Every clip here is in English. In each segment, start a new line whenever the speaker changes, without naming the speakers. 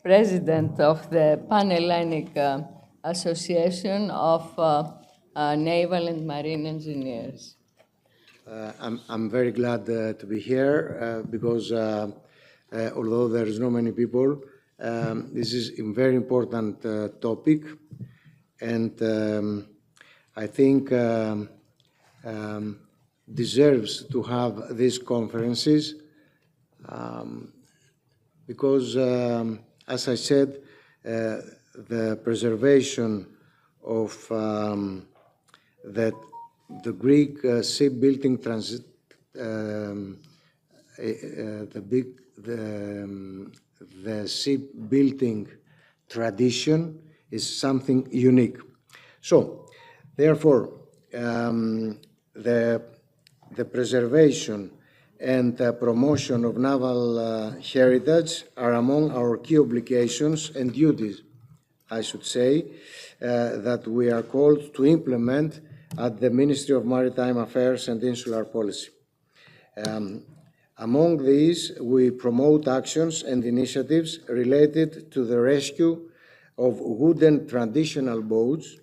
president of the Pan-Hellenic Association of Naval and Marine Engineers.
I'm very glad to be here because although there is not many people, this is a very important topic, and I think deserves to have these conferences because, as I said, the preservation of the Greek shipbuilding transit, the shipbuilding tradition is something unique. So, therefore, the preservation and promotion of naval heritage are among our key obligations and duties, I should say, that we are called to implement at the Ministry of Maritime Affairs and Insular Policy. Among these, we promote actions and initiatives related to the rescue of wooden traditional boats,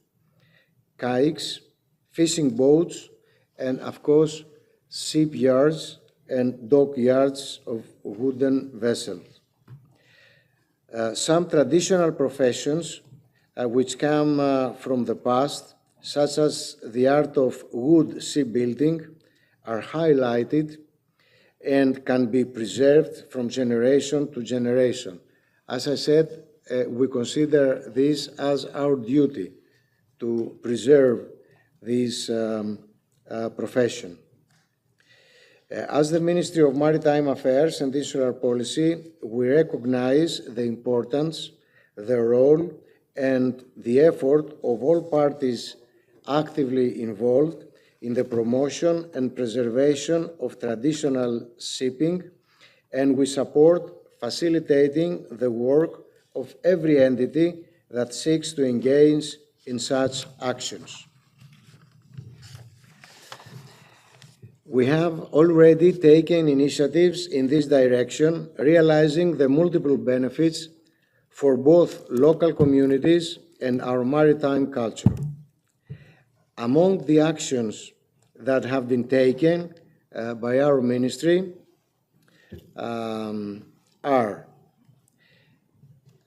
kayaks, fishing boats, and of course, shipyards and dockyards of wooden vessels. Some traditional professions which come from the past, such as the art of wood shipbuilding, are highlighted and can be preserved from generation to generation. As I said, we consider this as our duty to preserve this profession. As the Ministry of Maritime Affairs and Insular Policy, we recognize the importance, the role, and the effort of all parties actively involved in the promotion and preservation of traditional shipping, and we support facilitating the work of every entity that seeks to engage in such actions. We have already taken initiatives in this direction, realizing the multiple benefits for both local communities and our maritime culture. Among the actions that have been taken by our ministry are,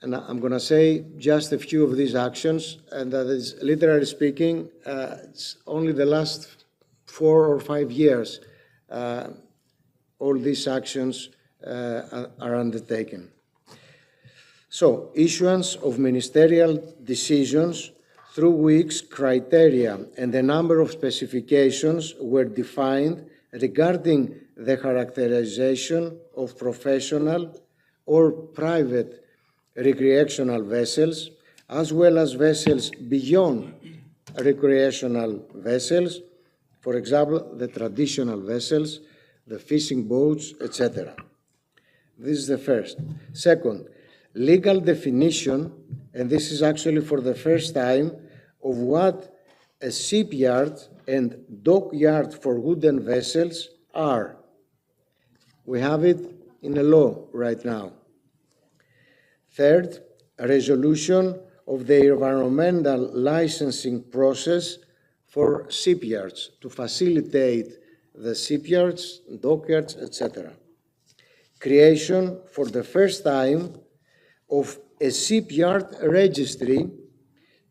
and I'm going to say just a few of these actions, and that is, literally speaking, it's only the last 4 or 5 years all these actions are undertaken. So, issuance of ministerial decisions through which criteria and a number of specifications were defined regarding the characterization of professional or private recreational vessels, as well as vessels beyond recreational vessels, for example, the traditional vessels, the fishing boats, etc. This is the first. Second, legal definition, and this is actually for the first time, of what a shipyard and dockyard for wooden vessels are. We have it in a law right now. Third, a resolution of the environmental licensing process for shipyards to facilitate the shipyards, dockyards, etc. Creation for the first time of a shipyard registry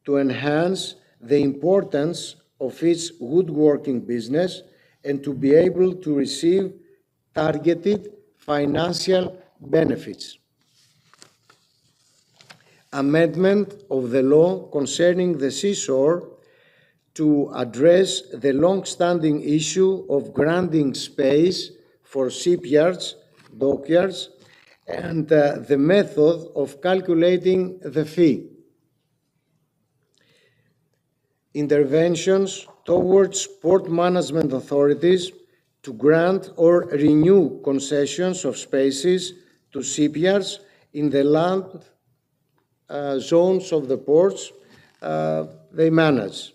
to enhance the importance of its woodworking business and to be able to receive targeted financial benefits. Amendment of the law concerning the seashore to address the long-standing issue of granting space for shipyards, dockyards, and the method of calculating the fee. Interventions towards port management authorities to grant or renew concessions of spaces to shipyards in the land zones of the ports they manage.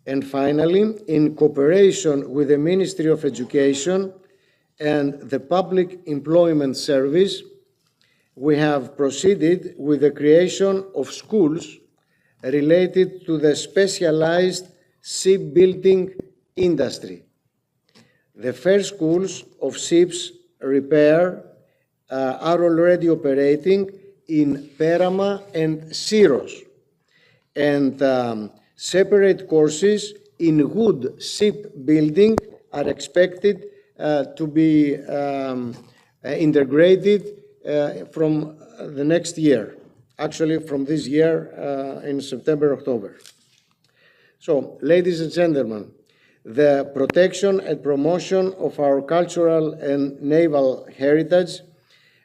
And finally, in cooperation with the Ministry of Education and the Public Employment Service, we have proceeded with the creation of schools related to the specialized shipbuilding industry. The first schools of ships repair are already operating in Perama and Syros, and separate courses in wood shipbuilding are expected to be integrated from the next year, actually from this year in September, October. So, ladies and gentlemen, the protection and promotion of our cultural and naval heritage,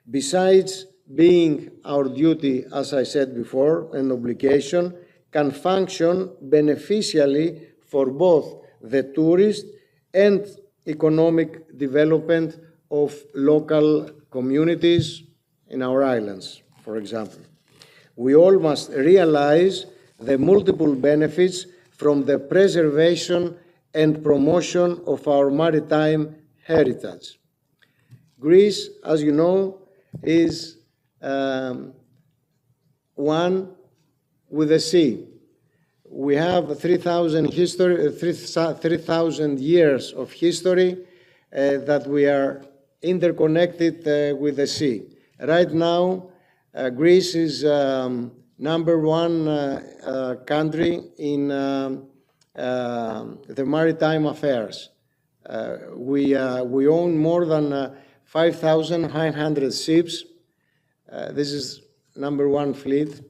besides being our duty, as I said before, an obligation, can function beneficially for both the tourist and economic development of local communities in our islands, for example. We all must realize the multiple benefits from the preservation and promotion of our maritime heritage. Greece, as you know, is one with the sea. We have 3,000 years of history that we are interconnected with the sea. Right now, Greece is number one country in the maritime affairs. We own more than 5,900 ships. This is number one fleet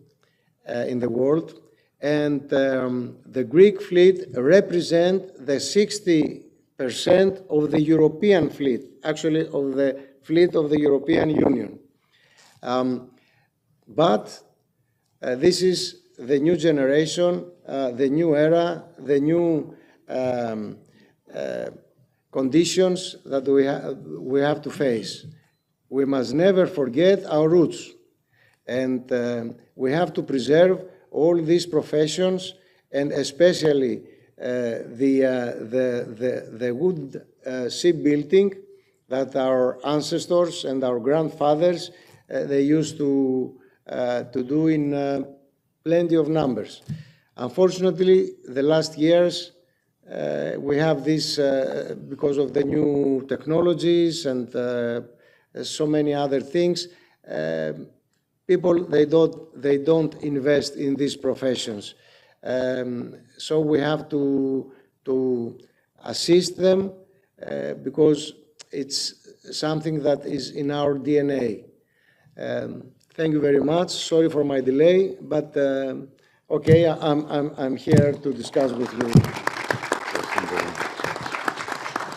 in the world. And the Greek fleet represents the 60% of the European fleet, actually of the fleet of the European Union. But this is the new generation, the new era, the new conditions that we have to face. We must never forget our roots, and we have to preserve all these professions, and especially the wood shipbuilding that our ancestors and our grandfathers they used to do in plenty of numbers. Unfortunately, the last years we have this because of the new technologies and so many other things. People they don't invest in these professions, so we have to assist them because it's something that is in our DNA. Thank you very much. Sorry for my delay, but okay, I'm here to discuss with you.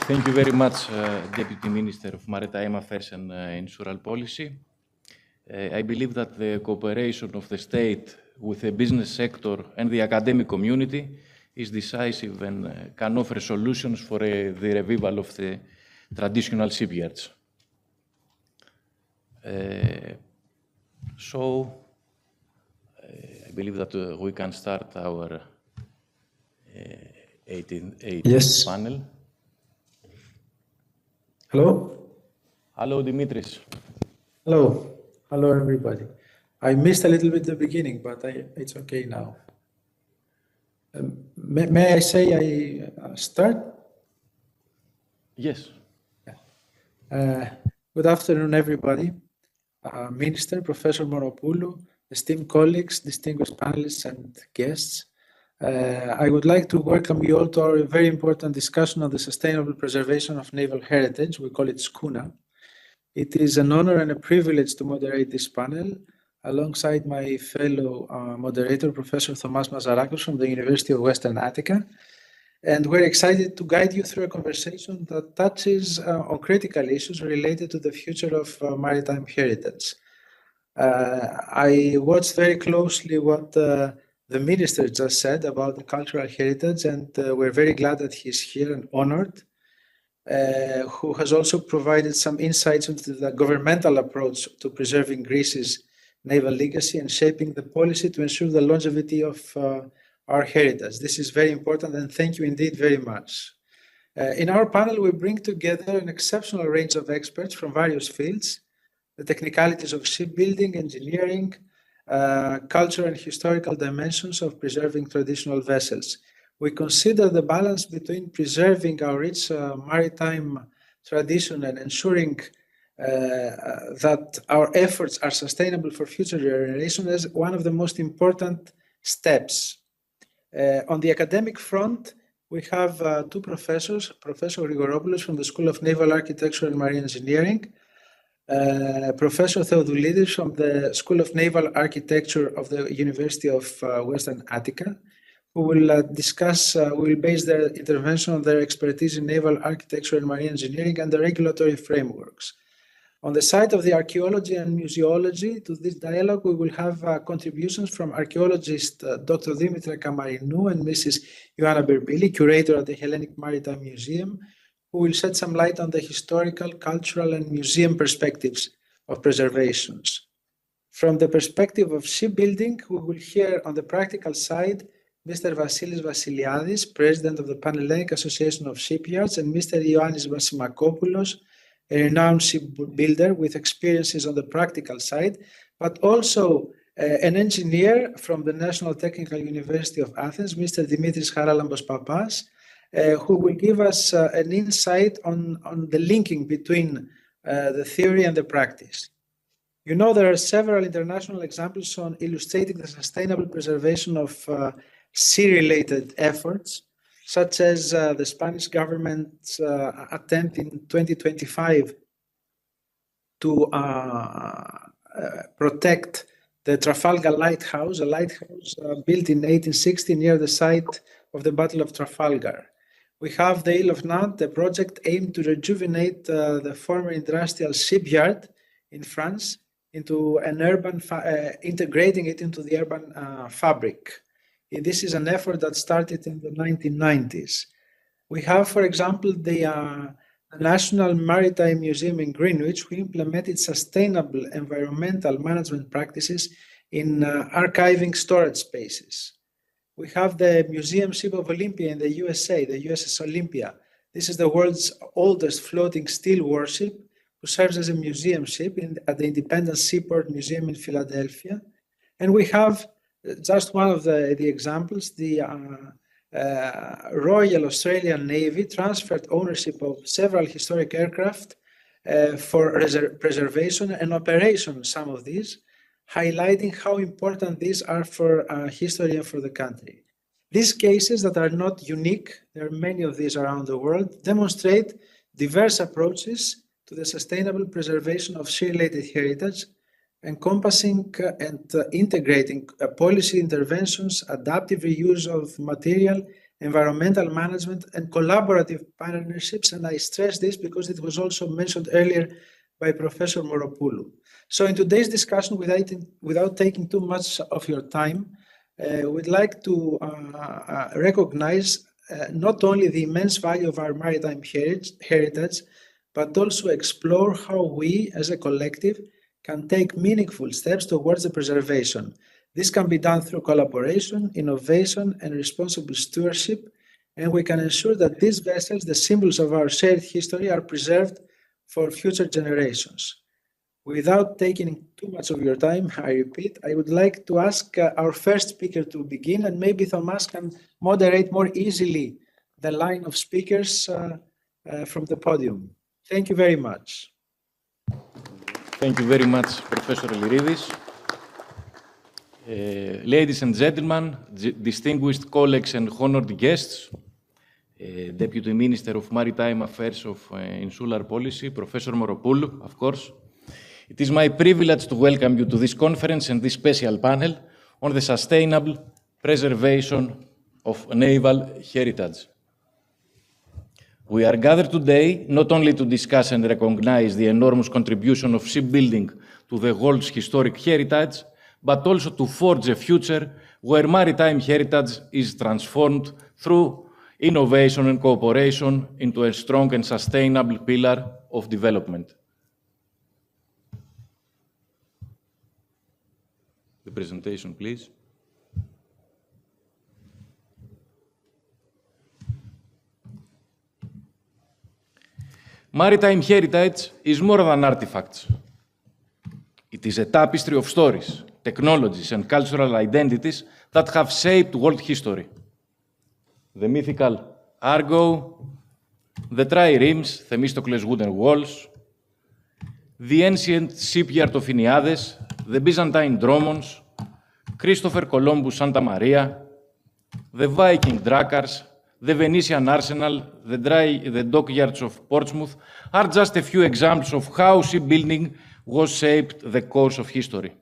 Thank you very much, Deputy Minister of Maritime Affairs and Insular Policy. I believe that the cooperation of the state with the business sector and the academic community is decisive and can offer solutions for the revival of the traditional shipyards. So, I believe that we can start our 18th panel.
Hello?
Hello, Dimitris.
Hello. Hello, everybody. I missed a little bit the beginning, but it's okay now. May I say I start?
Yes.
Yeah. Good afternoon, everybody. Minister, Professor Moropoulou, esteemed colleagues, distinguished panelists and guests. I would like to welcome you all to our very important discussion on the sustainable preservation of naval heritage. We call it SCUNA. It is an honor and a privilege to moderate this panel alongside my fellow moderator, Professor Thomas Mazarakos from the University of Western Attica. And we're excited to guide you through a conversation that touches on critical issues related to the future of maritime heritage. I watched very closely what the minister just said about the cultural heritage, and we're very glad that he's here and honored. Who has also provided some insights into the governmental approach to preserving Greece's naval legacy and shaping the policy to ensure the longevity of our heritage. This is very important, and thank you indeed very much. In our panel, we bring together an exceptional range of experts from various fields the technicalities of shipbuilding, engineering, cultural and historical dimensions of preserving traditional vessels. We consider the balance between preserving our rich maritime tradition and ensuring that our efforts are sustainable for future generations as one of the most important steps. On the academic front, we have two professors, Professor Grigoropoulos from the School of Naval Architecture and Marine Engineering, Professor Theodoulidis from the School of Naval Architecture of the University of Western Attica, who will will base their intervention on their expertise in naval architecture and marine engineering and the regulatory frameworks. On the side of the archaeology and museology, to this dialogue, we will have contributions from archaeologist Dr. Dimitra Kamarinou and Mrs. Ioanna Berbili, curator at the Hellenic Maritime Museum, who will shed some light on the historical, cultural, and museum perspectives of preservations. From the perspective of shipbuilding, we will hear on the practical side Mr. Vasilis Vasiliadis, President of the Pan-Hellenic Association of Shipyards, and Mr. Ioannis Vasimakopoulos, a renowned shipbuilder with experiences on the practical side, but also an engineer from the National Technical University of Athens, Mr. Dimitris Charalambos Papas, who will give us an insight on the linking between the theory and the practice. You know, there are several international examples on illustrating the sustainable preservation of sea-related efforts, such as the Spanish government's attempt in 2025 to protect the Trafalgar Lighthouse, a lighthouse built in 1860 near the site of the Battle of Trafalgar. We have the Isle of Nantes, a project aimed to rejuvenate the former industrial shipyard in France into an urban, integrating it into the urban fabric. This is an effort that started in the 1990s. We have, for example, the National Maritime Museum in Greenwich, who implemented sustainable environmental management practices in archiving storage spaces. We have the Museum Ship of Olympia in the USA, the USS Olympia. This is the world's oldest floating steel warship, who serves as a museum ship at the Independence Seaport Museum in Philadelphia. And we have just one of the examples, the Royal Australian Navy transferred ownership of several historic aircraft for preservation and operation, some of these, highlighting how important these are for history and for the country. These cases that are not unique, there are many of these around the world, demonstrate diverse approaches to the sustainable preservation of sea-related heritage, encompassing and integrating policy interventions, adaptive reuse of material, environmental management, and collaborative partnerships. And I stress this because it was also mentioned earlier by Professor Moropoulou. So in today's discussion, without taking too much of your time, we'd like to recognize not only the immense value of our maritime heritage, but also explore how we as a collective can take meaningful steps towards the preservation. This can be done through collaboration, innovation, and responsible stewardship, and we can ensure that these vessels, the symbols of our shared history, are preserved for future generations. Without taking too much of your time, I repeat, I would like to ask our first speaker to begin, and maybe Thomas can moderate more easily the line of speakers from the podium. Thank you very much.
Thank you very much, Professor Liridis. Ladies and gentlemen, distinguished colleagues and honored guests, Deputy Minister of Maritime Affairs of Insular Policy, Professor Moropoulou, of course. It is my privilege to welcome you to this conference and this special panel on the sustainable preservation of naval heritage. We are gathered today not only to discuss and recognize the enormous contribution of shipbuilding to the world's historic heritage, but also to forge a future where maritime heritage is transformed through innovation and cooperation into a strong and sustainable pillar of development. The presentation, please. Maritime heritage is more than artifacts. It is a tapestry of stories, technologies, and cultural identities that have shaped world history. The mythical Argo, the triremes, Themistocles' wooden walls, the ancient shipyard of Aeneades, the Byzantine Dromons, Christopher Columbus Santa Maria, the Viking Drakkars, the Venetian Arsenal, the dockyards of Portsmouth are just a few examples of how shipbuilding was shaped the course of history.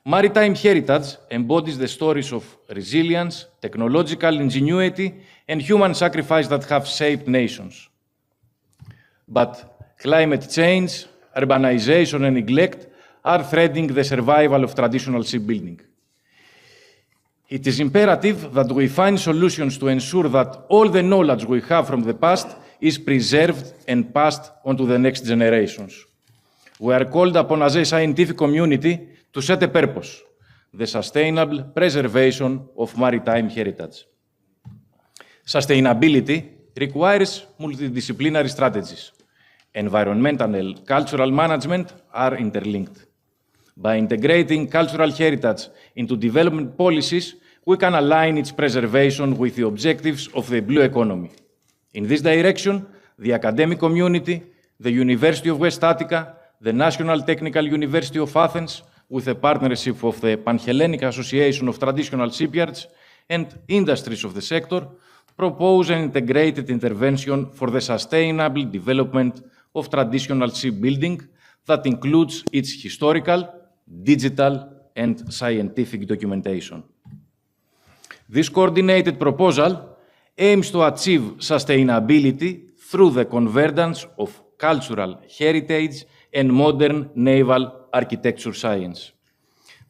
Maritime heritage embodies the stories of resilience, technological ingenuity, and human sacrifice that have shaped nations. But climate change, urbanization, and neglect are threatening the survival of traditional shipbuilding. It is imperative that we find solutions to ensure that all the knowledge we have from the past is preserved and passed on to the next generations. We are called upon as a scientific community to set a purpose, the sustainable preservation of maritime heritage. Sustainability requires multidisciplinary strategies. Environmental and cultural management are interlinked. By integrating cultural heritage into development policies, we can align its preservation with the objectives of the blue economy. In this direction, the academic community, the University of West Attica, the National Technical University of Athens, with a partnership of the Pan-Hellenic Association of Traditional Shipyards and industries of the sector, propose an integrated intervention for the sustainable development of traditional shipbuilding that includes its historical, digital, and scientific documentation. This coordinated proposal aims to achieve sustainability through the convergence of cultural heritage and modern naval architecture science.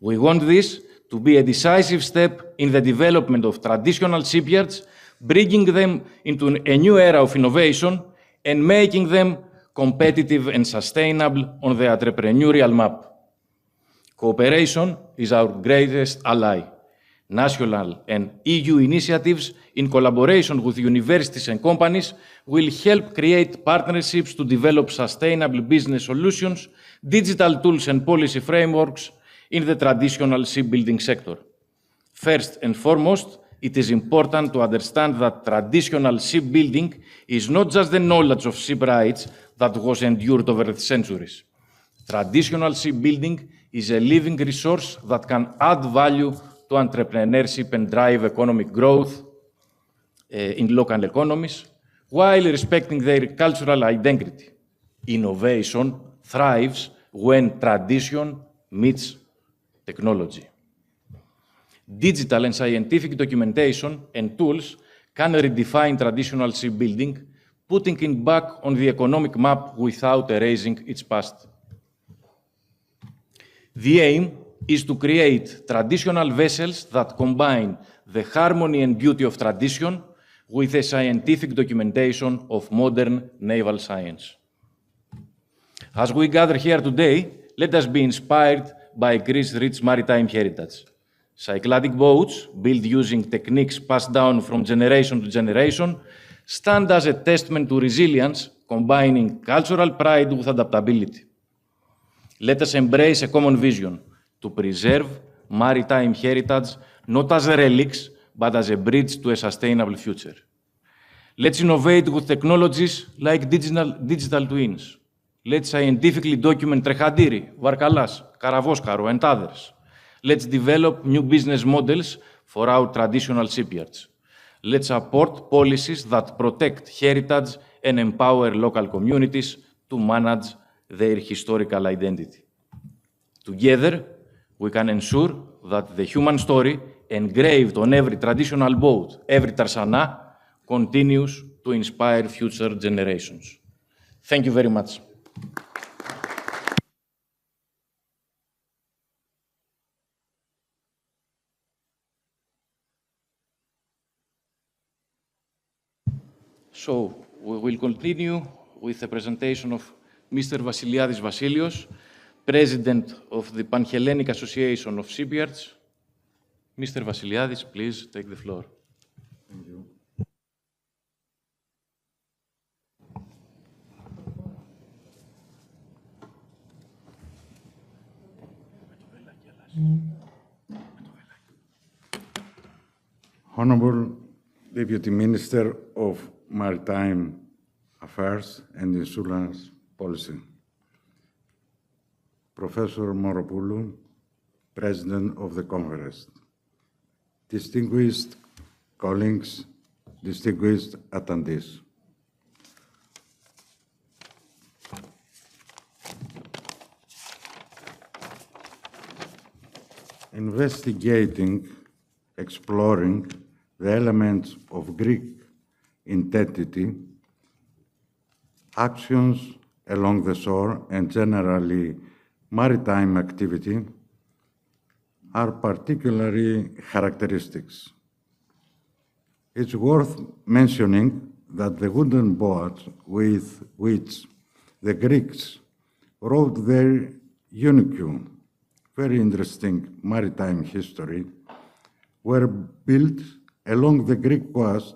We want this to be a decisive step in the development of traditional shipyards, bringing them into a new era of innovation and making them competitive and sustainable on the entrepreneurial map. Cooperation is our greatest ally. National and EU initiatives in collaboration with universities and companies will help create partnerships to develop sustainable business solutions, digital tools and policy frameworks in the traditional shipbuilding sector. First and foremost, it is important to understand that traditional shipbuilding is not just the knowledge of shipwrights that was endured over the centuries. Traditional shipbuilding is a living resource that can add value to entrepreneurship and drive economic growth in local economies, while respecting their cultural identity. Innovation thrives when tradition meets technology. Digital and scientific documentation and tools can redefine traditional shipbuilding, putting it back on the economic map without erasing its past. The aim is to create traditional vessels that combine the harmony and beauty of tradition with the scientific documentation of modern naval science. As we gather here today, let us be inspired by Greece's rich maritime heritage. Cycladic boats, built using techniques passed down from generation to generation, stand as a testament to resilience, combining cultural pride with adaptability. Let us embrace a common vision to preserve maritime heritage not as relics, but as a bridge to a sustainable future. Let's innovate with technologies like digital twins. Let's scientifically document Trechadiri, Varkalas, Karavoskaro, and others. Let's develop new business models for our traditional shipyards. Let's support policies that protect heritage and empower local communities to manage their historical identity. Together, we can ensure that the human story engraved on every traditional boat, every tarsana, continues to inspire future generations. Thank you very much. So, we will continue with the presentation of Mr. Vasiliadis Vasilios, President of the Pan-Hellenic Association of Shipyards. Mr. Vasiliadis, please take the floor.
Thank you. Honorable Deputy Minister of Maritime Affairs and Insurance Policy, Professor Moropoulou, President of the Conference, distinguished colleagues, distinguished attendees. Investigating, exploring the elements of Greek identity, actions along the shore, and generally maritime activity are particularly characteristics. It's worth mentioning that the wooden boats with which the Greeks wrote their unique, very interesting maritime history, were built along the Greek coast.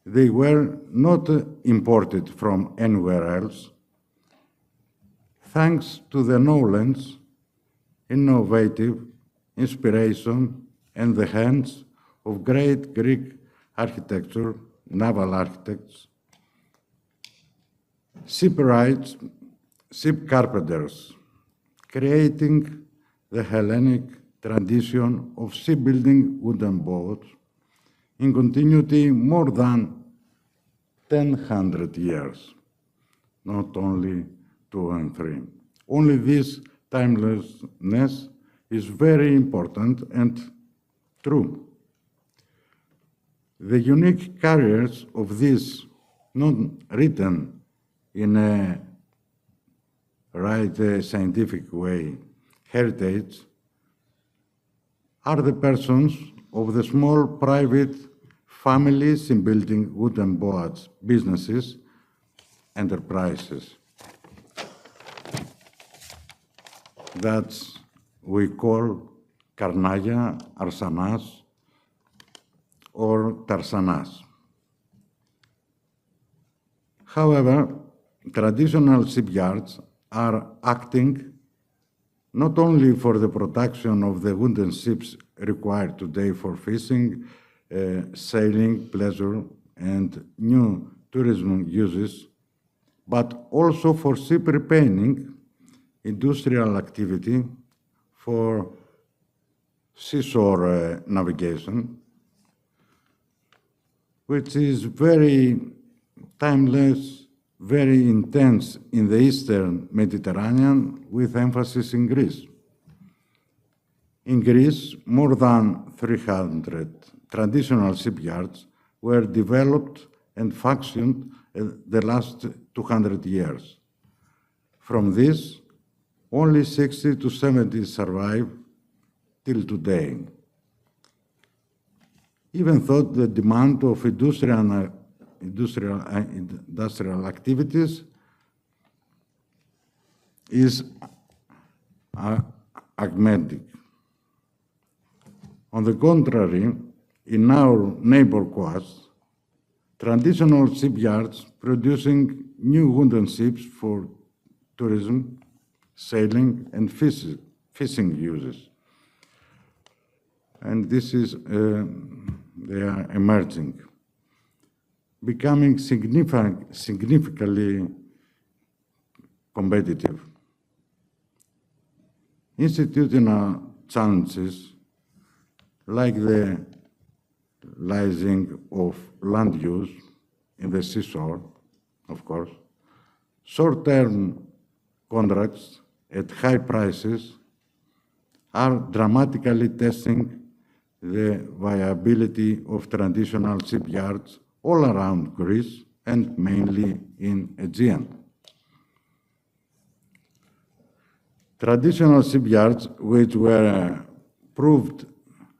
They were not imported from anywhere else, thanks to the knowledge, innovative inspiration, and the hands of great Greek architecture, naval architects, shipwrights, ship carpenters, creating the Hellenic tradition of shipbuilding wooden boats in continuity more than 1,000 years, not only 2 and 3. Only this timelessness is very important and true. The unique carriers of this, not written in a right scientific way, heritage, are the persons of the small private families in building wooden boats, businesses, enterprises. That's we call Karnaya, Arsanas, or Tarsanas. However, traditional shipyards are acting not only for the production of the wooden ships required today for fishing, sailing, pleasure, and new tourism uses, but also for ship repairing, industrial activity, for seashore navigation, which is very timeless, very intense in the Eastern Mediterranean, with emphasis in Greece. In Greece, more than 300 traditional shipyards were developed and functioned in the last 200 years. From this, only 60 to 70 survive till today. Even though the demand of industrial activities is augmenting. On the contrary, in our neighbor coasts, traditional shipyards producing new wooden ships for tourism, sailing, and fishing uses. And this is, they are emerging, becoming significantly competitive. Institutional challenges like the leasing of land use in the seashore, of course, short-term contracts at high prices are dramatically testing the viability of traditional shipyards all around Greece and mainly in Aegean. Traditional shipyards, which were proved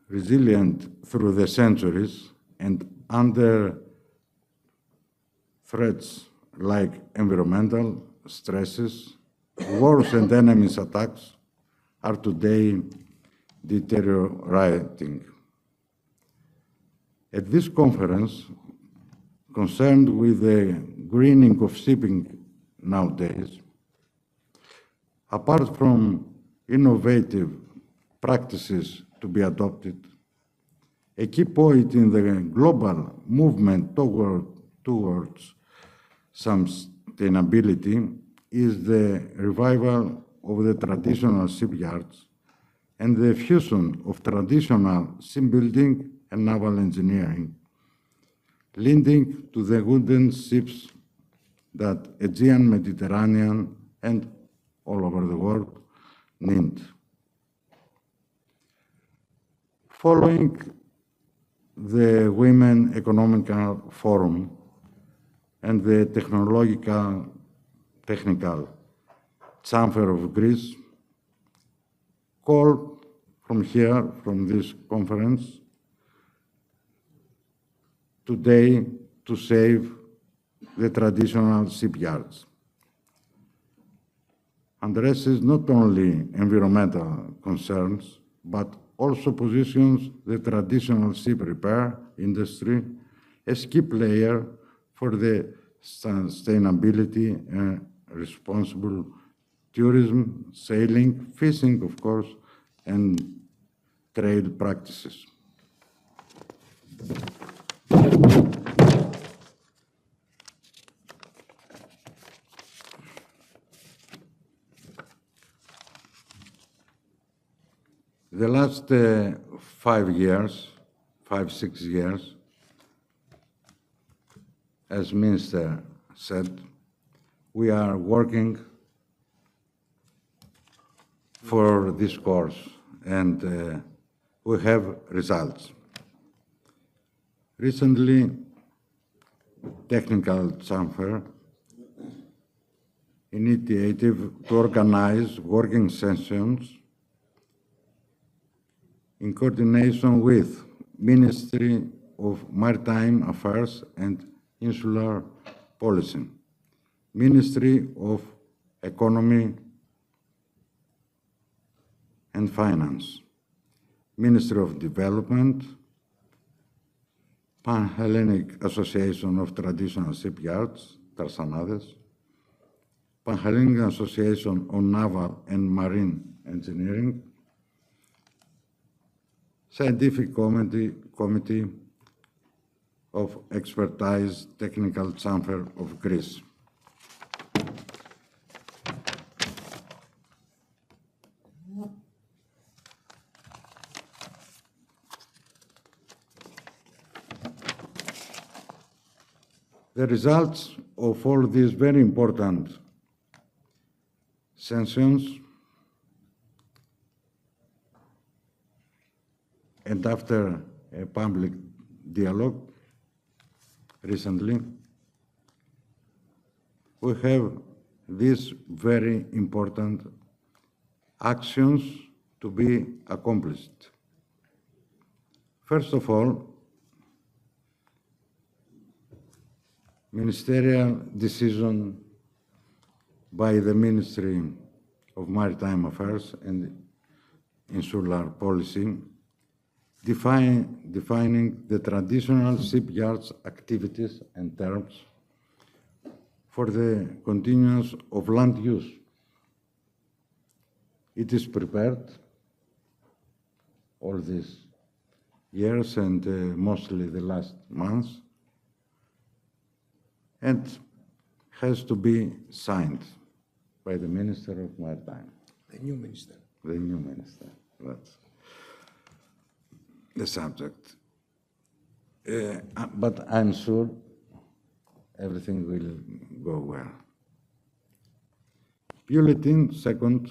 resilient through the centuries and under threats like environmental stresses, wars and enemies attacks, are today deteriorating. At this conference, concerned with the greening of shipping nowadays, apart from innovative practices to be adopted, A key point in the global movement towards sustainability is the revival of the traditional shipyards and the fusion of traditional shipbuilding and naval engineering, leading to the wooden ships that Aegean, Mediterranean, and all over the world need. Following the Women Economical Forum and the Technical Chamber of Greece called from here, from this conference, today to save the traditional shipyards. Addresses not only environmental concerns, but also positions the traditional ship repair industry as key player for the sustainability and responsible tourism, sailing, fishing, of course, and trade practices. The last 6 years, as Minister said, we are working for this course, and we have results. Recently, Technical Chamber initiative to organize working sessions in coordination with Ministry of Maritime Affairs and Insular Policy, Ministry of Economy and Finance, Ministry of Development, Pan-Hellenic Association of Traditional Shipyards, Tarsanades, Pan-Hellenic Association on Naval and Marine Engineering, Scientific Committee of Expertise, Technical Chamber of Greece. The results of all these very important sessions and after a public dialogue recently, we have these very important actions to be accomplished. First of all, ministerial decision by the Ministry of Maritime Affairs and Insular Policy defining the traditional shipyards activities and terms for the continuance of land use. It is prepared all these years and mostly the last months, and has to be signed by the Minister of Maritime.
The new minister.
The new minister, that's the subject. But I'm sure everything will go well. Bulletin, second,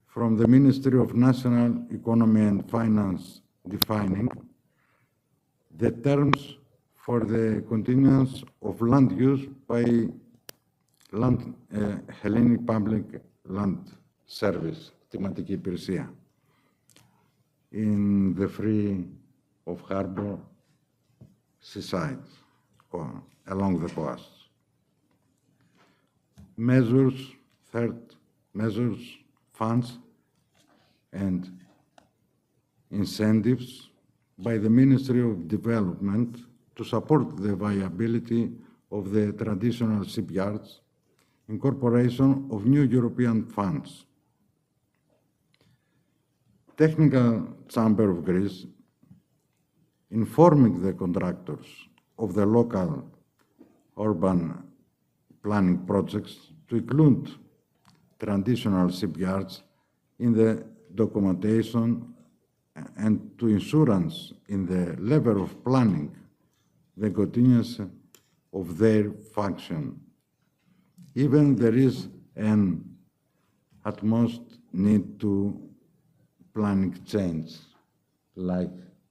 from the Ministry of National Economy and Finance defining the terms for the continuance of land use by Hellenic Public Land Service, κτηματική υπηρεσία, in the free of harbor seaside, along the coasts. Measures, third, measures, funds, and incentives by the Ministry of Development to support the viability of the traditional shipyards, incorporation of new European funds. Technical Chamber of Greece informing the contractors of the local urban planning projects to include traditional shipyards in the documentation and to insurance in the level of planning the continuance of their function. Even there is an utmost need to planning change, like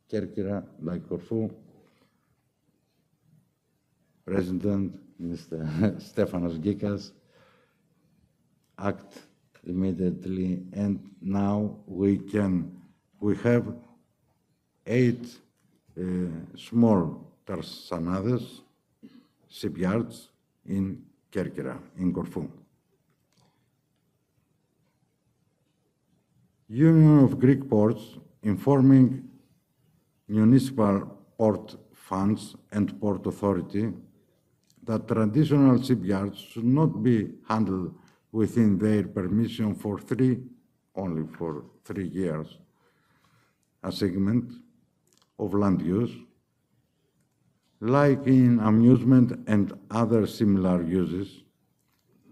Kerkira, like Corfu. President Mr. Stefanos Gikas act immediately, and now we have 8 small Tarsanades shipyards in Kerkira, in Corfu. Union of Greek Ports informing municipal port funds and port authority that traditional shipyards should not be handled within their permission for only for 3 years, a segment of land use, like in amusement and other similar uses,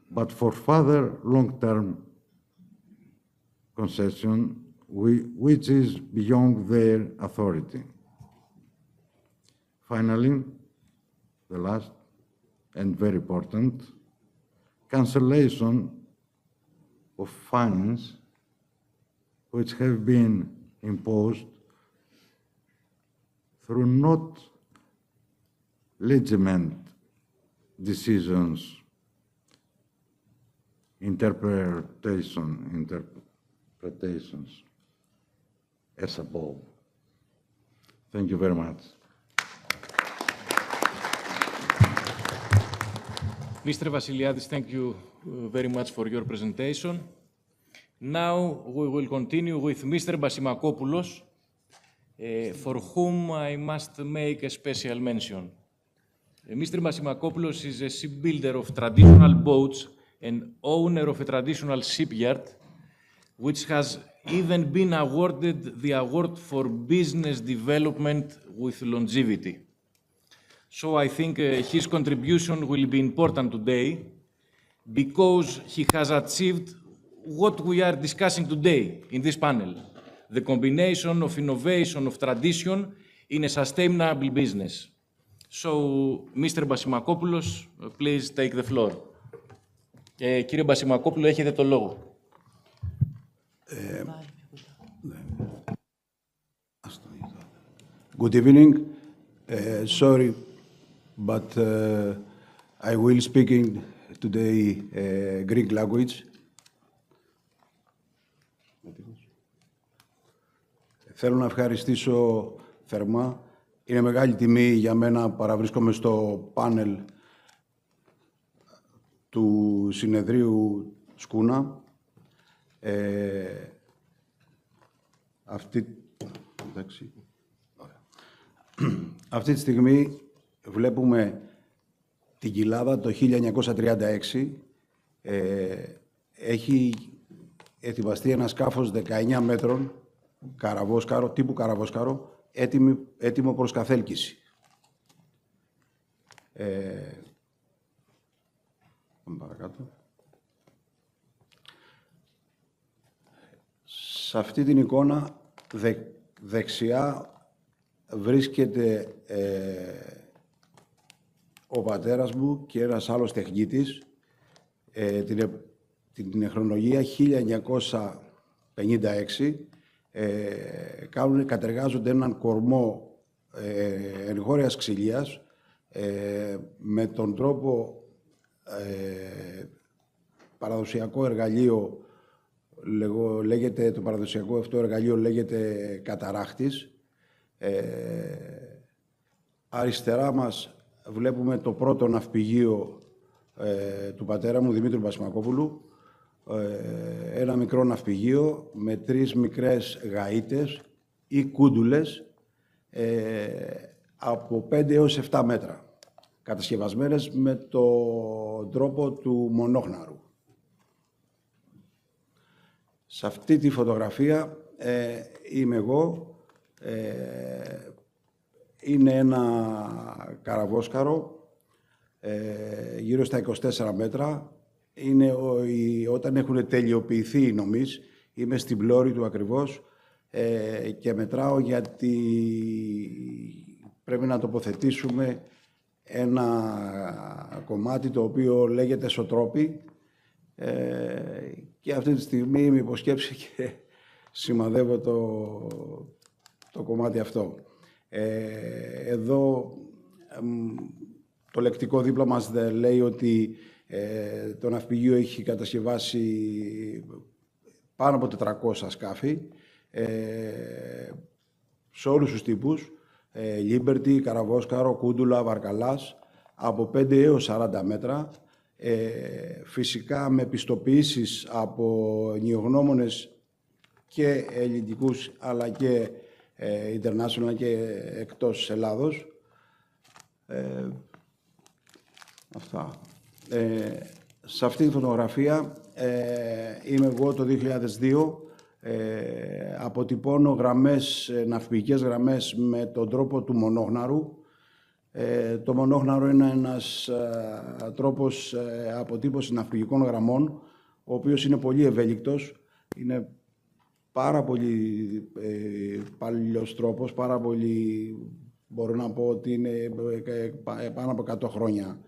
but for further long-term concession, which is beyond their authority. Finally, the last and very important, cancellation of fines which have been imposed through not legitimate decisions, interpretations as above. Thank you very much.
Mr. Vassiliadis, thank you very much for your presentation. Now we will continue with Mr. Bassimakopoulos, for whom I must make a special mention. Mr. Bassimakopoulos is a shipbuilder of traditional boats and owner of a traditional shipyard, which has even been awarded the award for business development with longevity. So I think his contribution will be important today because he has achieved what we are discussing today in this panel, the combination of innovation, of tradition in a sustainable business. So, Mr. Bassimakopoulos, please take the floor. Κύριε Bassimakopoulo, έχετε το λόγο.
Good evening. Sorry, but I will speaking today Greek language. Θέλω να ευχαριστήσω θερμά. Είναι μεγάλη τιμή για μένα να παραβρίσκομαι στο πάνελ του συνεδρίου SCUNA. Αυτή τη στιγμή βλέπουμε την κοιλάδα το 1936. Έχει ετοιμαστεί ένα σκάφος 19 μέτρων, καραβόσκαρο, τύπου καραβόσκαρο, έτοιμο προς καθέλκυση. Πάμε παρακάτω. Σε αυτή την εικόνα δεξιά βρίσκεται ο πατέρας μου και ένας άλλος τεχνίτης, την χρονολογία 1956, κατεργάζονται έναν κορμό εγχώριας ξυλίας με τον τρόπο παραδοσιακό εργαλείο, το παραδοσιακό αυτό εργαλείο λέγεται καταράχτης. Αριστερά μας βλέπουμε το πρώτο ναυπηγείο του πατέρα μου, Δημήτρου Μπασιμακόπουλου, ένα μικρό ναυπηγείο με 3 μικρές γαΐτες ή κούντουλες από 5 έως 7 μέτρα, κατασκευασμένες με τον τρόπο του μονόχναρου. Σε αυτή τη φωτογραφία είμαι εγώ. είναι ένα καραβόσκαρο γύρω στα 24 μέτρα. Είναι όταν έχουν τελειοποιηθεί οι νομείς, είμαι στην πλώρη του ακριβώς και μετράω γιατί πρέπει να τοποθετήσουμε ένα κομμάτι το οποίο λέγεται σωτρόπι και αυτή τη στιγμή είμαι υποσκέψη και σημαδεύω το κομμάτι αυτό. Εδώ το λεκτικό δίπλα μας λέει ότι το ναυπηγείο έχει κατασκευάσει πάνω από 400 σκάφη σε όλους τους τύπους, Liberty, καραβόσκαρο, κούντουλα, βαρκαλάς, από 5 έως 40 μέτρα, φυσικά με πιστοποιήσεις από νιογνώμονες και ελληνικούς αλλά και international και εκτός Ελλάδος. Αυτά. Σε αυτή τη φωτογραφία είμαι εγώ το 2002. Αποτυπώνω γραμμές, ναυπηγικές γραμμές με τον τρόπο του μονόγναρου. Το μονόγναρο είναι ένας τρόπος αποτύπωσης ναυπηγικών γραμμών, ο οποίος είναι πολύ ευέλικτος. Είναι πάρα πολύ παλιός τρόπος, πάρα πολύ, μπορώ να πω ότι είναι πάνω από 100 χρόνια,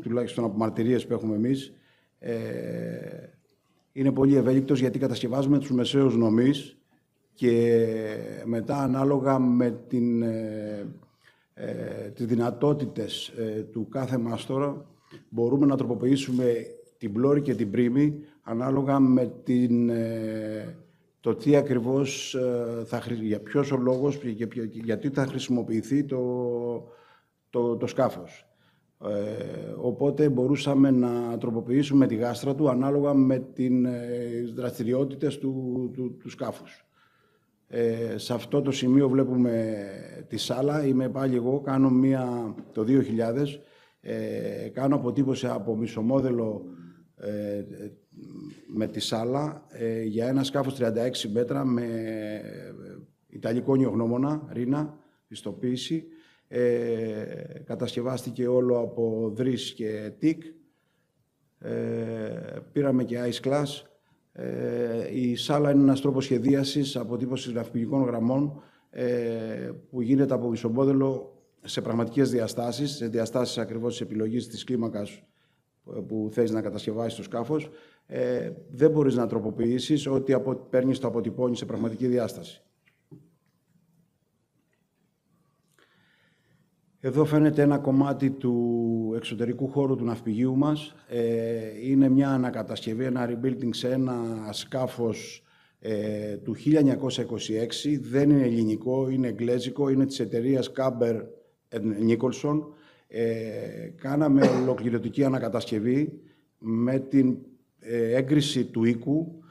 τουλάχιστον από μαρτυρίες που έχουμε εμείς. Είναι πολύ ευέλικτος γιατί κατασκευάζουμε τους μεσαίους νομείς και μετά ανάλογα με τις δυνατότητες του κάθε μάστορα μπορούμε να τροποποιήσουμε την πλώρη και την πρίμη ανάλογα με το τι ακριβώς για ποιος ο λόγος και γιατί θα χρησιμοποιηθεί το σκάφος. Οπότε μπορούσαμε να τροποποιήσουμε τη γάστρα του ανάλογα με τις δραστηριότητες του σκάφους. Σε αυτό το σημείο βλέπουμε τη σάλα. Είμαι πάλι εγώ, κάνω το 2000, κάνω αποτύπωση από μισομόδελο με τη σάλα για ένα σκάφος 36 μέτρα με ιταλικό νιογνώμονα, ρίνα, πιστοποίηση. Κατασκευάστηκε όλο από δρύς και τικ. Πήραμε και ice class. Η σάλα είναι ένας τρόπος σχεδίασης αποτύπωσης ναυπηγικών γραμμών που γίνεται από μισομόδελο σε πραγματικές διαστάσεις, σε διαστάσεις ακριβώς της επιλογής της κλίμακας που θέλεις να κατασκευάσεις το σκάφος. Δεν μπορείς να τροποποιήσεις, ό,τι παίρνεις το αποτυπώνεις σε πραγματική διάσταση. Εδώ φαίνεται ένα κομμάτι του εξωτερικού χώρου του ναυπηγείου μας. Είναι μια ανακατασκευή, ένα rebuilding σε ένα σκάφος του 1926. Δεν είναι ελληνικό, είναι εγγλέζικο, είναι της εταιρείας Caber Nicholson. Κάναμε ολοκληρωτική ανακατασκευή με την έγκριση του οίκου,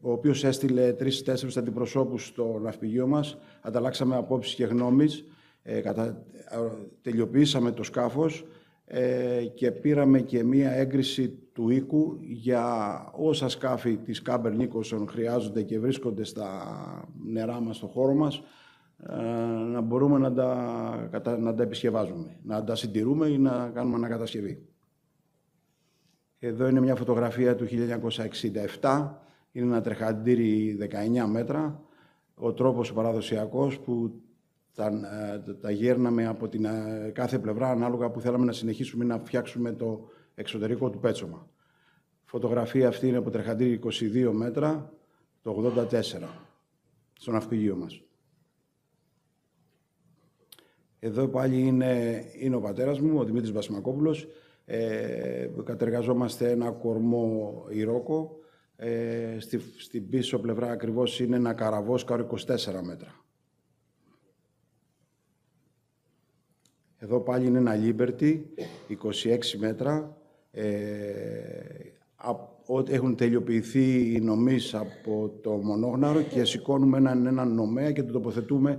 ο οποίος έστειλε 3-4 αντιπροσώπους στο ναυπηγείο μας. Ανταλλάξαμε απόψεις και γνώμης. Τελειοποιήσαμε το σκάφος και πήραμε και μία έγκριση του οίκου για όσα σκάφη της Caber Nicholson χρειάζονται και βρίσκονται στα νερά μας, στο χώρο μας, να μπορούμε να τα επισκευάζουμε, να τα συντηρούμε ή να κάνουμε ανακατασκευή. Εδώ είναι μια φωτογραφία του 1967, είναι ένα τρεχαντήρι 19 μέτρα, ο τρόπος ο παραδοσιακός που τα γέρναμε από την κάθε πλευρά ανάλογα που θέλαμε να συνεχίσουμε να φτιάξουμε το εξωτερικό του πέτσωμα. Φωτογραφία αυτή είναι από τρεχαντήρι 22 μέτρα, το 84, στο ναυπηγείο μας. Εδώ πάλι είναι ο πατέρας μου, ο Δημήτρης Βασιμακόπουλος. Κατεργαζόμαστε ένα κορμό Ιρόκο. Στην πίσω πλευρά ακριβώς είναι ένα καραβόσκαρο 24 μέτρα. Εδώ πάλι είναι ένα Liberty, 26 μέτρα. Έχουν τελειοποιηθεί οι νομείς από το μονόγναρο και σηκώνουμε έναν νομέα και το τοποθετούμε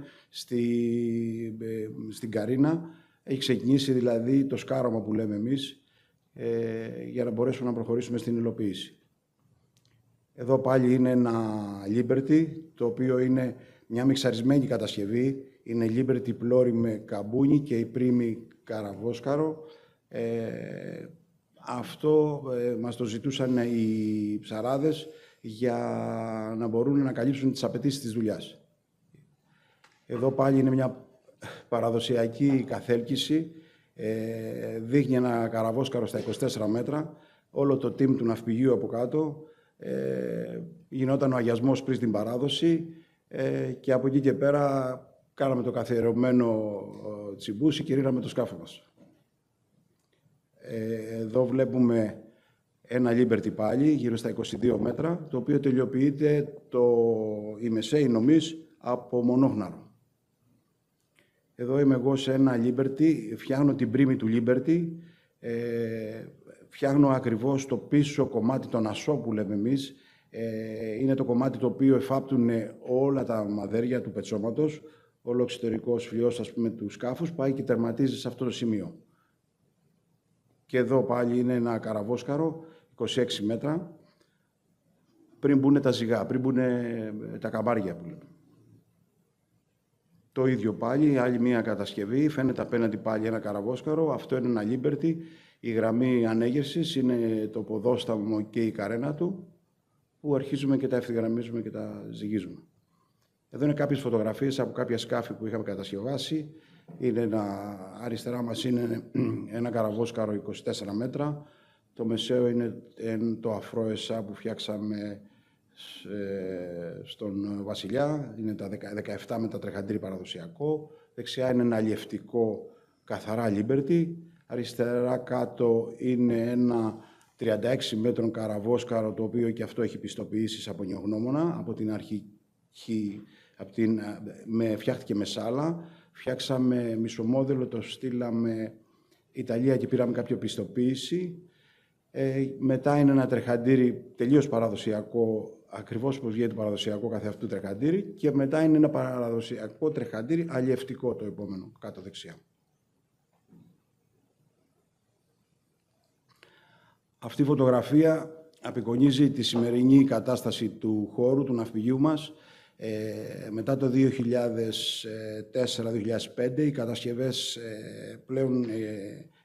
στην καρίνα. Έχει ξεκινήσει δηλαδή το σκάρωμα που λέμε εμείς για να μπορέσουμε να προχωρήσουμε στην υλοποίηση. Εδώ πάλι είναι ένα Liberty, το οποίο είναι μια μιξαρισμένη κατασκευή. Είναι Liberty πλώρη με καμπούνι και η πρίμη καραβόσκαρο. Αυτό μας το ζητούσαν οι ψαράδες για να μπορούν να καλύψουν τις απαιτήσεις της δουλειάς. Εδώ πάλι είναι μια παραδοσιακή καθέλκυση. Δείχνει ένα καραβόσκαρο στα 24 μέτρα. Όλο το team του ναυπηγείου από κάτω. Γινόταν ο αγιασμός πριν την παράδοση και από εκεί και πέρα κάναμε το καθιερωμένο τσιμπούσι και ρίναμε το σκάφο μας. Εδώ βλέπουμε ένα Liberty πάλι, γύρω στα 22 μέτρα, το οποίο τελειοποιείται η μεσαίη νομής από μονόχναρο. Εδώ είμαι εγώ σε ένα Liberty, φτιάχνω την πρίμη του Liberty, φτιάχνω ακριβώς το πίσω κομμάτι, τον ασό που λέμε εμείς. Είναι το κομμάτι το οποίο εφάπτουν όλα τα μαδέρια του πετσώματος, όλο ο εξωτερικός φλοιός, ας πούμε, του σκάφους, πάει και τερματίζει σε αυτό το σημείο. Και εδώ πάλι είναι ένα καραβόσκαρο, 26 μέτρα, πριν μπουν τα ζυγά, πριν μπουν τα καμπάρια που λέμε. Το ίδιο πάλι, άλλη μία κατασκευή, φαίνεται απέναντι πάλι ένα καραβόσκαρο, αυτό είναι ένα Liberty, η γραμμή ανέγερσης είναι το ποδόσταμο και η καρένα του, που αρχίζουμε και τα ευθυγραμμίζουμε και τα ζυγίζουμε. Εδώ είναι κάποιες φωτογραφίες από κάποια σκάφη που είχαμε κατασκευάσει. Αριστερά μας είναι ένα καραβόσκαρο 24 μέτρα. Το μεσαίο είναι το αφρό εσά που φτιάξαμε στον Βασιλιά. Είναι τα 17 μέτρα τρεχαντήρι παραδοσιακό. Δεξιά είναι ένα αλλιευτικό καθαρά Liberty. Αριστερά κάτω είναι ένα 36 μέτρων καραβόσκαρο, το οποίο και αυτό έχει πιστοποιήσεις από νιογνώμονα. Από την αρχή φτιάχτηκε με σάλα. Φτιάξαμε μισομόδελο, το στείλαμε Ιταλία και πήραμε κάποια πιστοποίηση. Μετά είναι ένα τρεχαντήρι τελείως παραδοσιακό, ακριβώς όπως βγαίνει το παραδοσιακό κάθε αυτού τρεχαντήρι. Και μετά είναι ένα παραδοσιακό τρεχαντήρι αλλιευτικό το επόμενο, κάτω δεξιά. Αυτή η φωτογραφία απεικονίζει τη σημερινή κατάσταση του χώρου, του ναυπηγείου μας. Μετά το 2004-2005 οι κατασκευές πλέον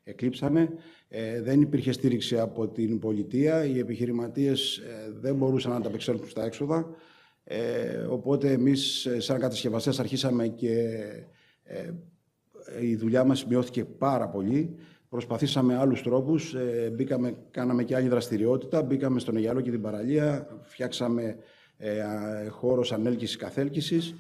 εκλείψανε. Δεν υπήρχε στήριξη από την πολιτεία. Οι επιχειρηματίες δεν μπορούσαν να ανταπεξέλθουν στα έξοδα. Οπότε εμείς σαν κατασκευαστές αρχίσαμε και η δουλειά μας μειώθηκε πάρα πολύ. Προσπαθήσαμε άλλους τρόπους, κάναμε και άλλη δραστηριότητα, μπήκαμε στον Αιγιαλό και την παραλία, φτιάξαμε χώρος ανέλκυσης καθέλκυσης.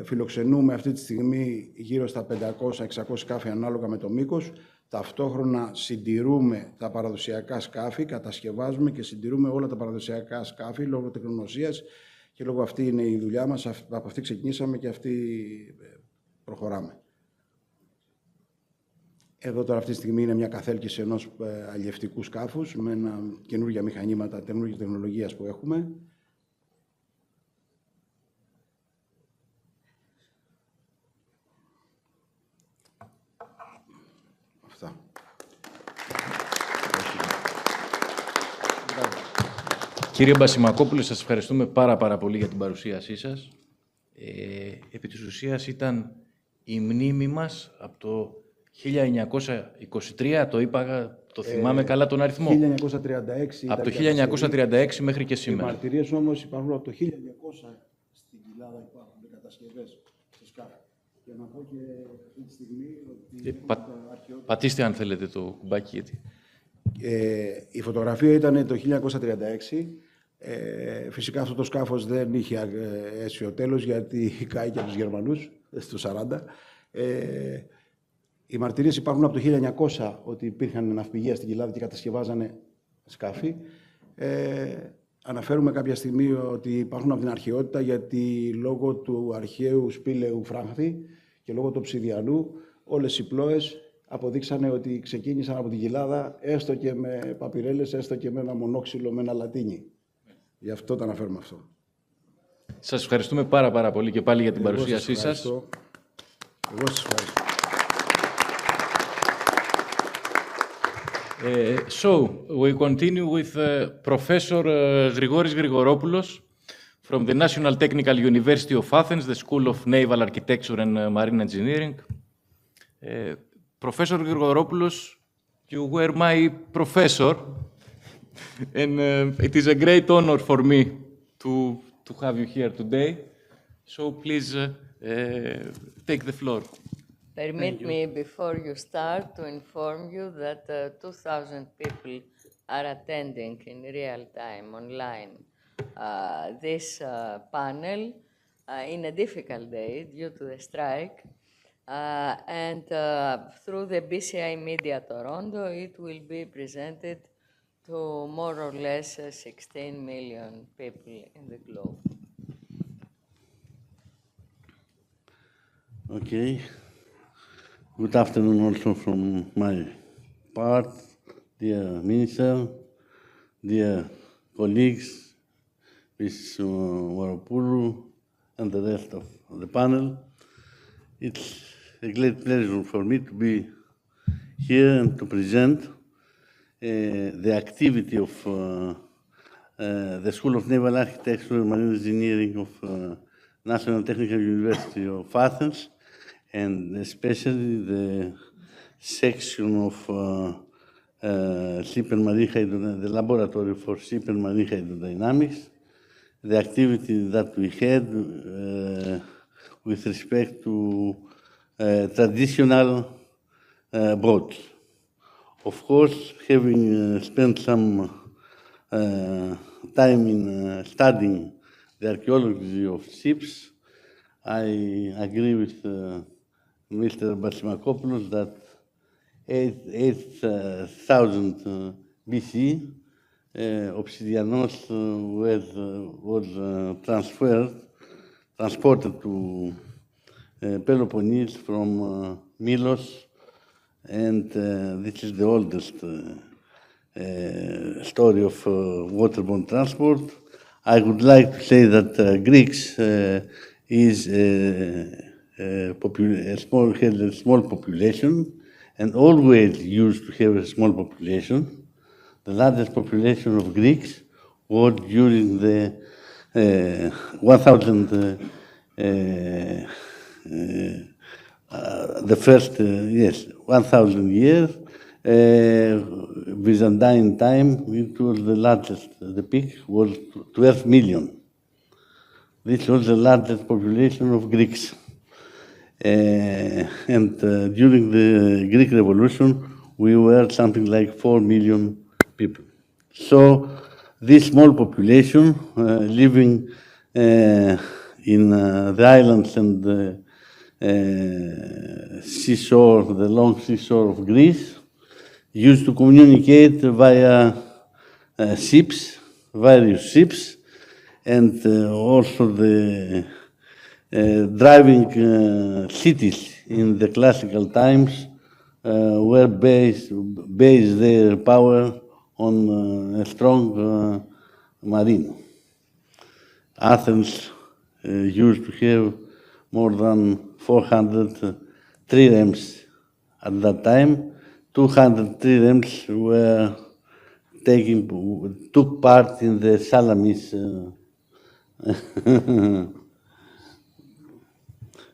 Φιλοξενούμε αυτή τη στιγμή γύρω στα 500-600 σκάφη ανάλογα με το μήκος. Ταυτόχρονα συντηρούμε τα παραδοσιακά σκάφη, κατασκευάζουμε και συντηρούμε όλα τα παραδοσιακά σκάφη λόγω τεχνογνωσίας και λόγω αυτή είναι η δουλειά μας, από αυτή ξεκινήσαμε και αυτή προχωράμε. Εδώ τώρα αυτή τη στιγμή είναι μια καθέλκυση ενός αλλιευτικού σκάφους με καινούργια μηχανήματα, καινούργιας τεχνολογίας που έχουμε. Αυτά.
Κύριε Μπασημακόπουλε, σας ευχαριστούμε πάρα πολύ για την παρουσίασή σας. Επί της ουσίας ήταν η μνήμη μας από το 1923, το είπα, το θυμάμαι καλά τον αριθμό.
1936.
Από το 1936 μέχρι και σήμερα.
Οι μαρτυρίες όμως υπάρχουν από το 1900 στην κοιλάδα, υπάρχουν κατασκευές σε σκάφη. Για να πω και αυτή τη στιγμή ότι...
Πατήστε αν θέλετε το κουμπάκι. Γιατί...
η φωτογραφία ήταν το 1936. Φυσικά αυτό το σκάφος δεν είχε αίσιο τέλος γιατί κάει και από τους Γερμανούς στο 1940. Οι μαρτυρίες υπάρχουν από το 1900 ότι υπήρχαν ναυπηγεία στην κοιλάδα και κατασκευάζανε σκάφη. Αναφέρουμε κάποια στιγμή ότι υπάρχουν από την αρχαιότητα γιατί λόγω του αρχαίου σπήλαιου φράχτη και λόγω του Ψιδιανού όλες οι πλώες αποδείξανε ότι ξεκίνησαν από την κοιλάδα έστω και με παπιρέλες, έστω και με ένα μονόξυλο, με ένα λατίνι. Γι' αυτό το αναφέρουμε αυτό.
Σας ευχαριστούμε πάρα πολύ και πάλι για την παρουσίασή σας.
Εγώ σας ευχαριστώ.
So, we continue with Professor Grigoris Grigoropoulos from the National Technical University of Athens, the School of Naval Architecture and Marine Engineering. Professor Grigoropoulos, you were my professor, and it is a great honor for me to have you here today. So please take the floor.
Permit me, before you start, to inform you that 2,000 people are attending in real time, online, this panel in a difficult day due to the strike. And through the BCI Media Toronto, it will be presented to more or less 16 million people in the globe.
Okay. Good afternoon also from my part, dear Minister, dear colleagues, Ms. Moropoulou, and the rest of the panel. It's a great pleasure for me to be here and to present the activity of the School of Naval Architecture and Marine Engineering of National Technical University of Athens, and especially the section of ship and marine hydrodynamics, the laboratory for ship and marine hydrodynamics, the activity that we had with respect to traditional boats. Of course, having spent some time in studying the archaeology of ships, I agree with Mr. Batsimakopoulos that 8,000 BC, Obsidianos was transported to Peloponnese from Milos, and this is the oldest story of waterborne transport. I would like to say that Greeks is has a small population, and always used to have a small population. The largest population of Greeks was during the 1,000 years, Byzantine time. It was the largest. The peak was 12 million. This was the largest population of Greeks. And during the Greek Revolution, we were something like 4 million people. So this small population living in the islands and the seashore, the long seashore of Greece, used to communicate via ships, various ships, and also the driving cities in the classical times were based their power on a strong marine. Athens used to have more than 400 triremes at that time. 200 triremes took part in the Salamis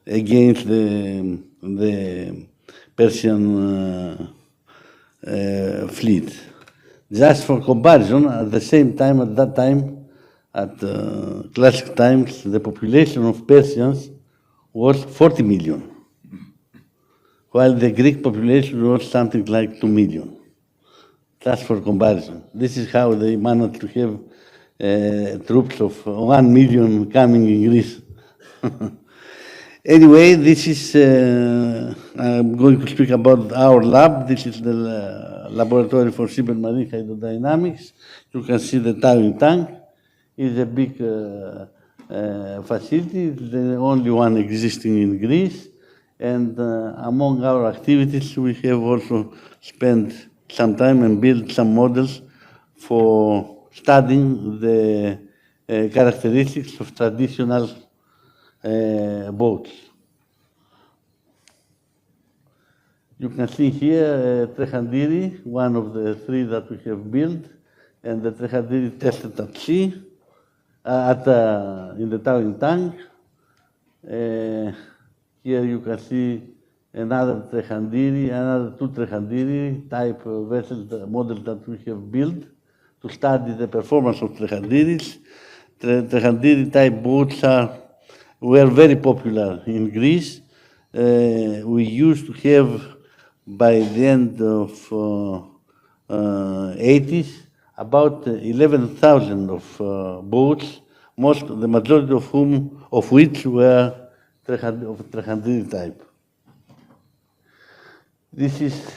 against the Persian fleet. Just for comparison, at that time, at classic times, the population of Persians was 40 million, while the Greek population was something like 2 million. Just for comparison. This is how they managed to have troops of 1 million coming in Greece. Anyway, this is, I'm going to speak about our lab. This is the laboratory for ship and marine hydrodynamics. You can see the towing tank. It's a big facility. It's the only one existing in Greece. And among our activities, we have also spent some time and built some models for studying the characteristics of traditional boats. You can see here Trekhandiri, one of the three that we have built, and the Trekhandiri tested at sea. in the towing tank. Here you can see another two Trekhandiri type vessel model that we have built to study the performance of Trekhandiris. Trekhandiri type boats were very popular in Greece. We used to have, by the end of 80s, about 11,000 of boats, the majority of which were of Trekhandiri type. This is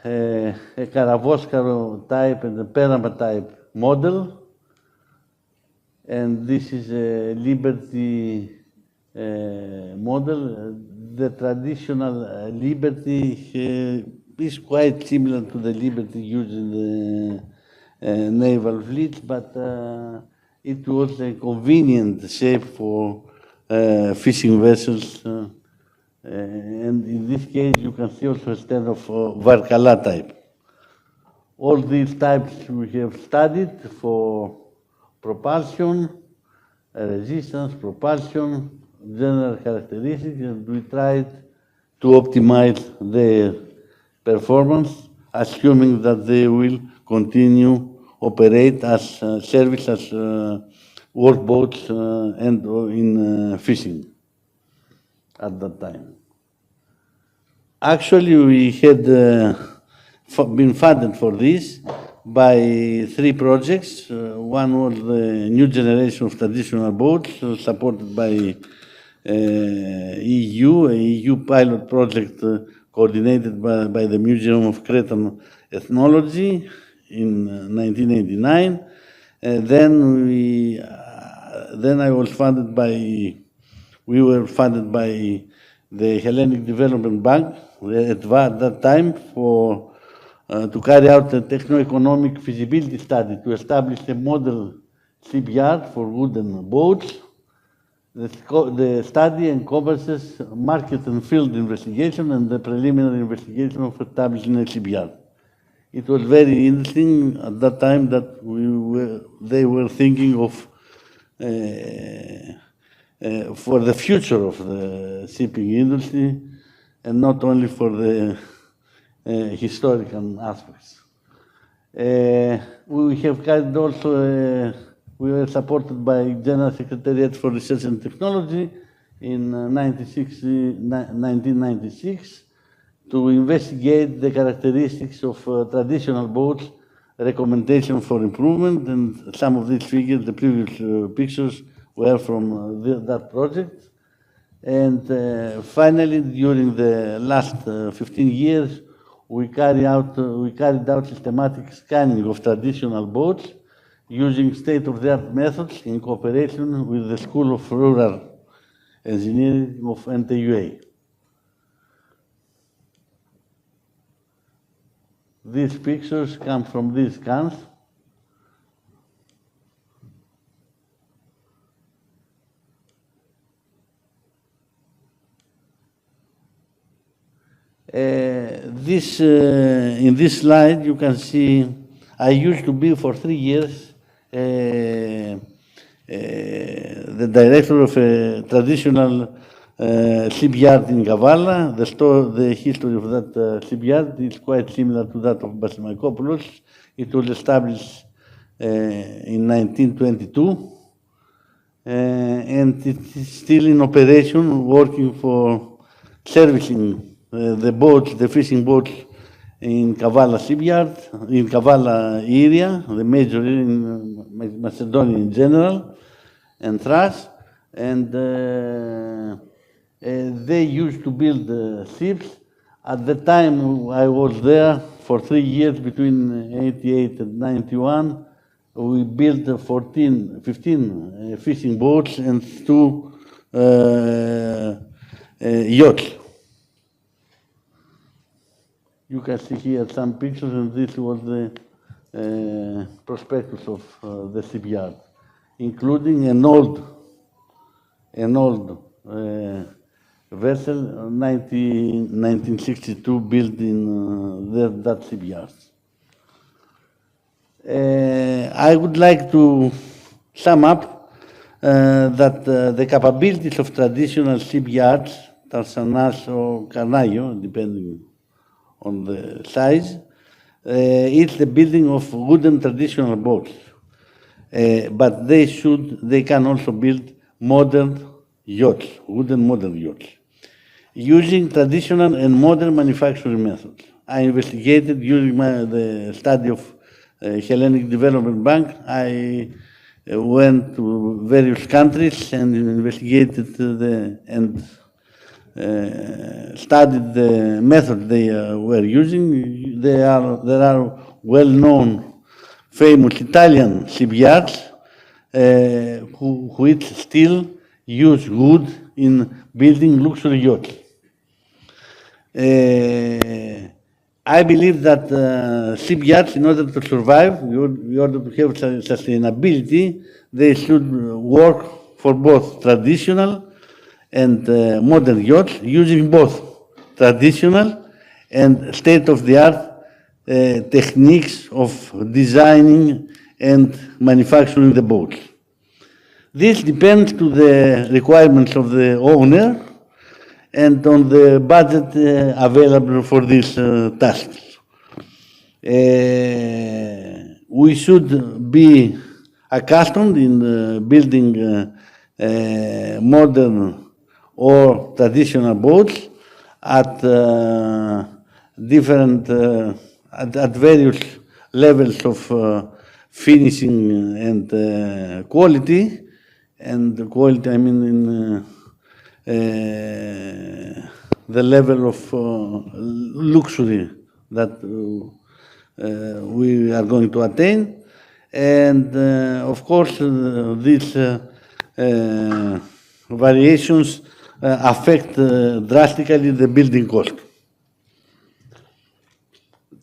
a Karavoskaro type and a Perama type model. And this is a Liberty model. The traditional Liberty is quite similar to the Liberty used in the naval fleet, but it was a convenient shape for fishing vessels. And in this case, you can see also a stand of Varkala type. All these types we have studied for propulsion, resistance, propulsion, general characteristics, and we tried to optimize their performance, assuming that they will continue operate as service as workboats and in fishing at that time. Actually, we had been funded for this by 3 projects. One was the new generation of traditional boats, supported by EU, a EU pilot project coordinated by the Museum of Cretan Ethnology in 1989. We were funded by the Hellenic Development Bank at that time to carry out a techno-economic feasibility study to establish a model shipyard for wooden boats. The study encompasses market and field investigation and the preliminary investigation of establishing a shipyard. It was very interesting at that time that they were thinking of for the future of the shipping industry and not only for the historical aspects. We have carried also, we were supported by General Secretariat for Research and Technology in 1996 to investigate the characteristics of traditional boats, recommendation for improvement, and some of these figures, the previous pictures, were from that project. And finally, during the last 15 years, we carried out systematic scanning of traditional boats using state-of-the-art methods in cooperation with the School of Rural Engineering of NTUA. These pictures come from these scans. In this slide, you can see I used to be for 3 years the director of a traditional shipyard in Kavala. The history of that shipyard is quite similar to that of Basimakopoulos. It was established in 1922, and it is still in operation, working for servicing the boats, the fishing boats in Kavala shipyard, in Kavala area, the major area in Macedonia in general, and Thrace. And they used to build ships. At the time I was there for 3 years, between 88 and 91, we built 15 fishing boats and 2 yachts. You can see here some pictures, and this was the prospectus of the shipyard, including an old vessel, 1962, built in that shipyard. I would like to sum up that the capabilities of traditional shipyards, Tarsanas or Carnaio, depending on the size, is the building of wooden traditional boats. But they can also build modern yachts, wooden modern yachts, using traditional and modern manufacturing methods. I investigated during the study of Hellenic Development Bank. I went to various countries and investigated and studied the method they were using. There are well-known, famous Italian shipyards which still use wood in building luxury yachts. I believe that shipyards, in order to survive, in order to have sustainability, they should work for both traditional and modern yachts, using both traditional and state-of-the-art techniques of designing and manufacturing the boats. This depends to the requirements of the owner and on the budget available for these tasks. We should be accustomed in building modern or traditional boats at different, at various levels of finishing and quality. And quality, I mean, in the level of luxury that we are going to attain. And of course, these variations affect drastically the building cost.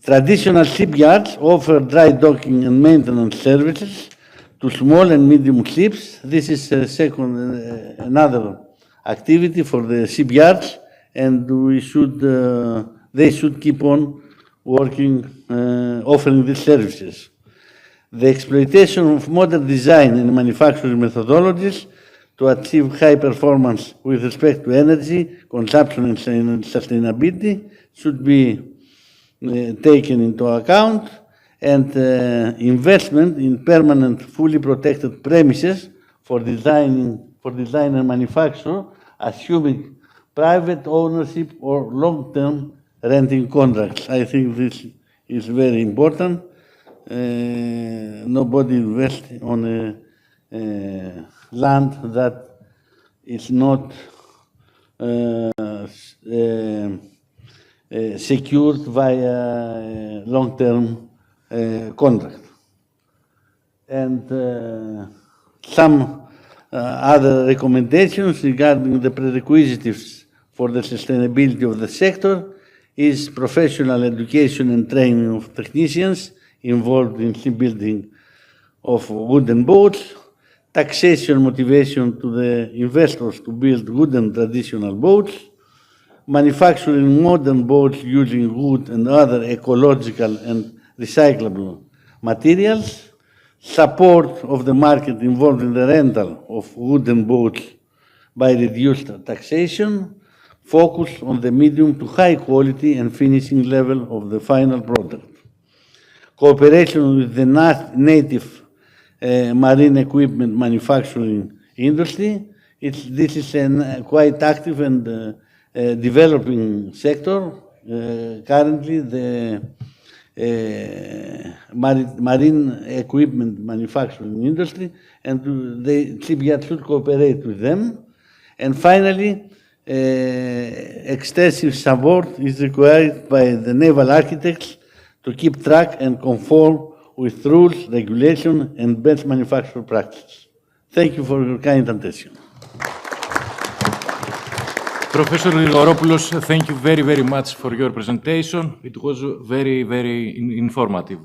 Traditional shipyards offer dry docking and maintenance services to small and medium ships. This is another activity for the shipyards, and they should keep on working, offering these services. The exploitation of modern design and manufacturing methodologies to achieve high performance with respect to energy, consumption and sustainability should be taken into account, and investment in permanent, fully protected premises for design and manufacture, assuming private ownership or long-term renting contracts. I think this is very important. Nobody invests on a land that is not secured via long-term contract. And some other recommendations regarding the prerequisites for the sustainability of the sector is professional education and training of technicians involved in shipbuilding of wooden boats, taxation motivation to the investors to build wooden traditional boats, manufacturing modern boats using wood and other ecological and recyclable materials, support of the market involved in the rental of wooden boats by reduced taxation, focus on the medium to high quality and finishing level of the final product. Cooperation with the native marine equipment manufacturing industry. This is a quite active and developing sector. Currently, the marine equipment manufacturing industry, and the shipyard should cooperate with them. And finally, extensive support is required by the naval architects to keep track and conform with rules, regulation, and best manufacturing practices. Thank you for your kind attention.
Professor Grigoropoulos, thank you very, very much for your presentation. It was very, very informative.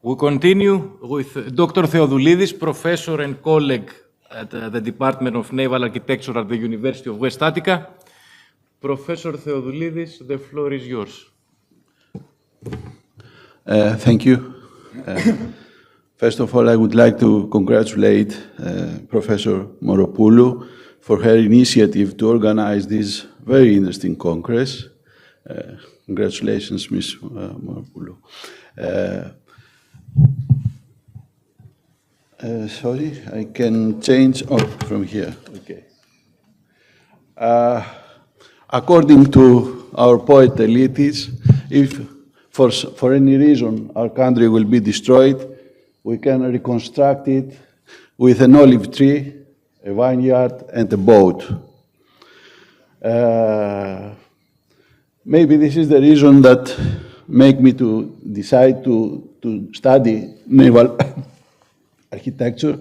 We continue with Dr. Theodoulidis, professor and colleague at the Department of Naval Architecture at the University of West Attica. Professor Theodoulidis, the floor is yours.
Thank you.
First of all, I would like to congratulate Professor Moropoulou for her initiative to organize this very interesting Congress. Congratulations, Ms. Moropoulou. Sorry, I can change from here. Okay. According to our poet Elitis, if for any reason our country will be destroyed, we can reconstruct it with an olive tree, a vineyard, and a boat. Maybe this is the reason that make me to decide to study naval architecture,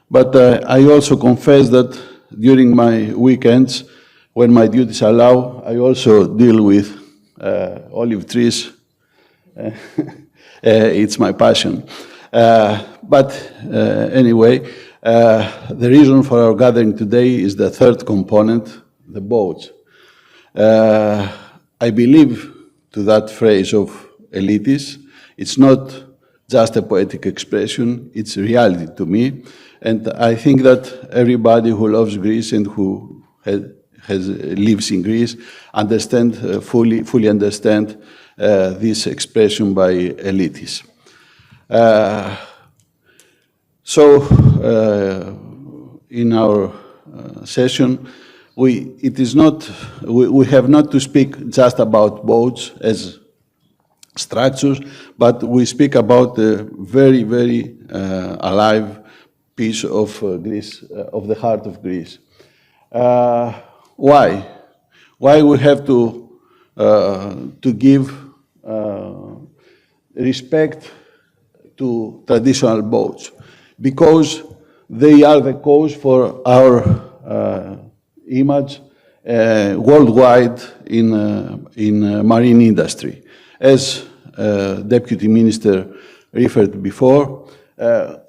but I also confess that during my weekends, when my duties allow, I also deal with olive trees. It's my passion. Anyway, the reason for our gathering today is the third component, the boats. I believe to that phrase of Elitis. It's not just a poetic expression, it's reality to me. And I think that everybody who loves Greece and who lives in Greece fully understand this expression by Elitis. In our session, we have not to speak just about boats as structures, but we speak about a very, very alive piece of Greece, of the heart of Greece. Why? Why we have to give respect to traditional boats? Because they are the cause for our image worldwide in marine industry. As Deputy Minister referred before,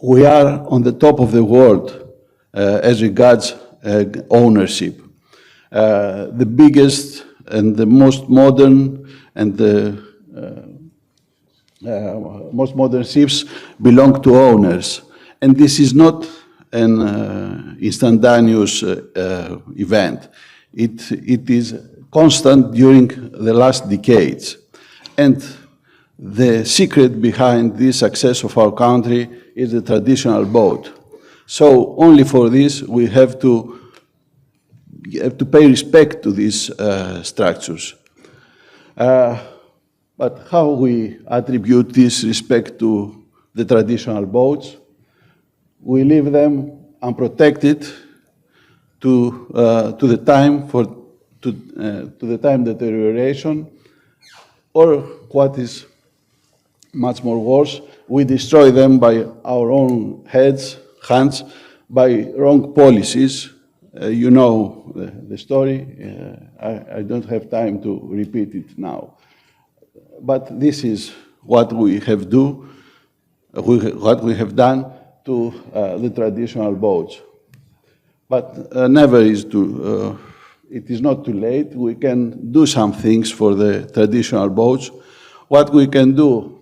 we are on the top of the world as regards ownership. The biggest and the most modern and the most modern ships belong to owners. And this is not an instantaneous event. It is constant during the last decades. And the secret behind the success of our country is the traditional boat. So only for this we have to pay respect to these structures. But how we attribute this respect to the traditional boats? We leave them unprotected to the time deterioration, or what is much more worse, we destroy them by our own hands, by wrong policies. You know the story. I don't have time to repeat it now. But this is what we have done to the traditional boats. But it is not too late. We can do some things for the traditional boats. What we can do,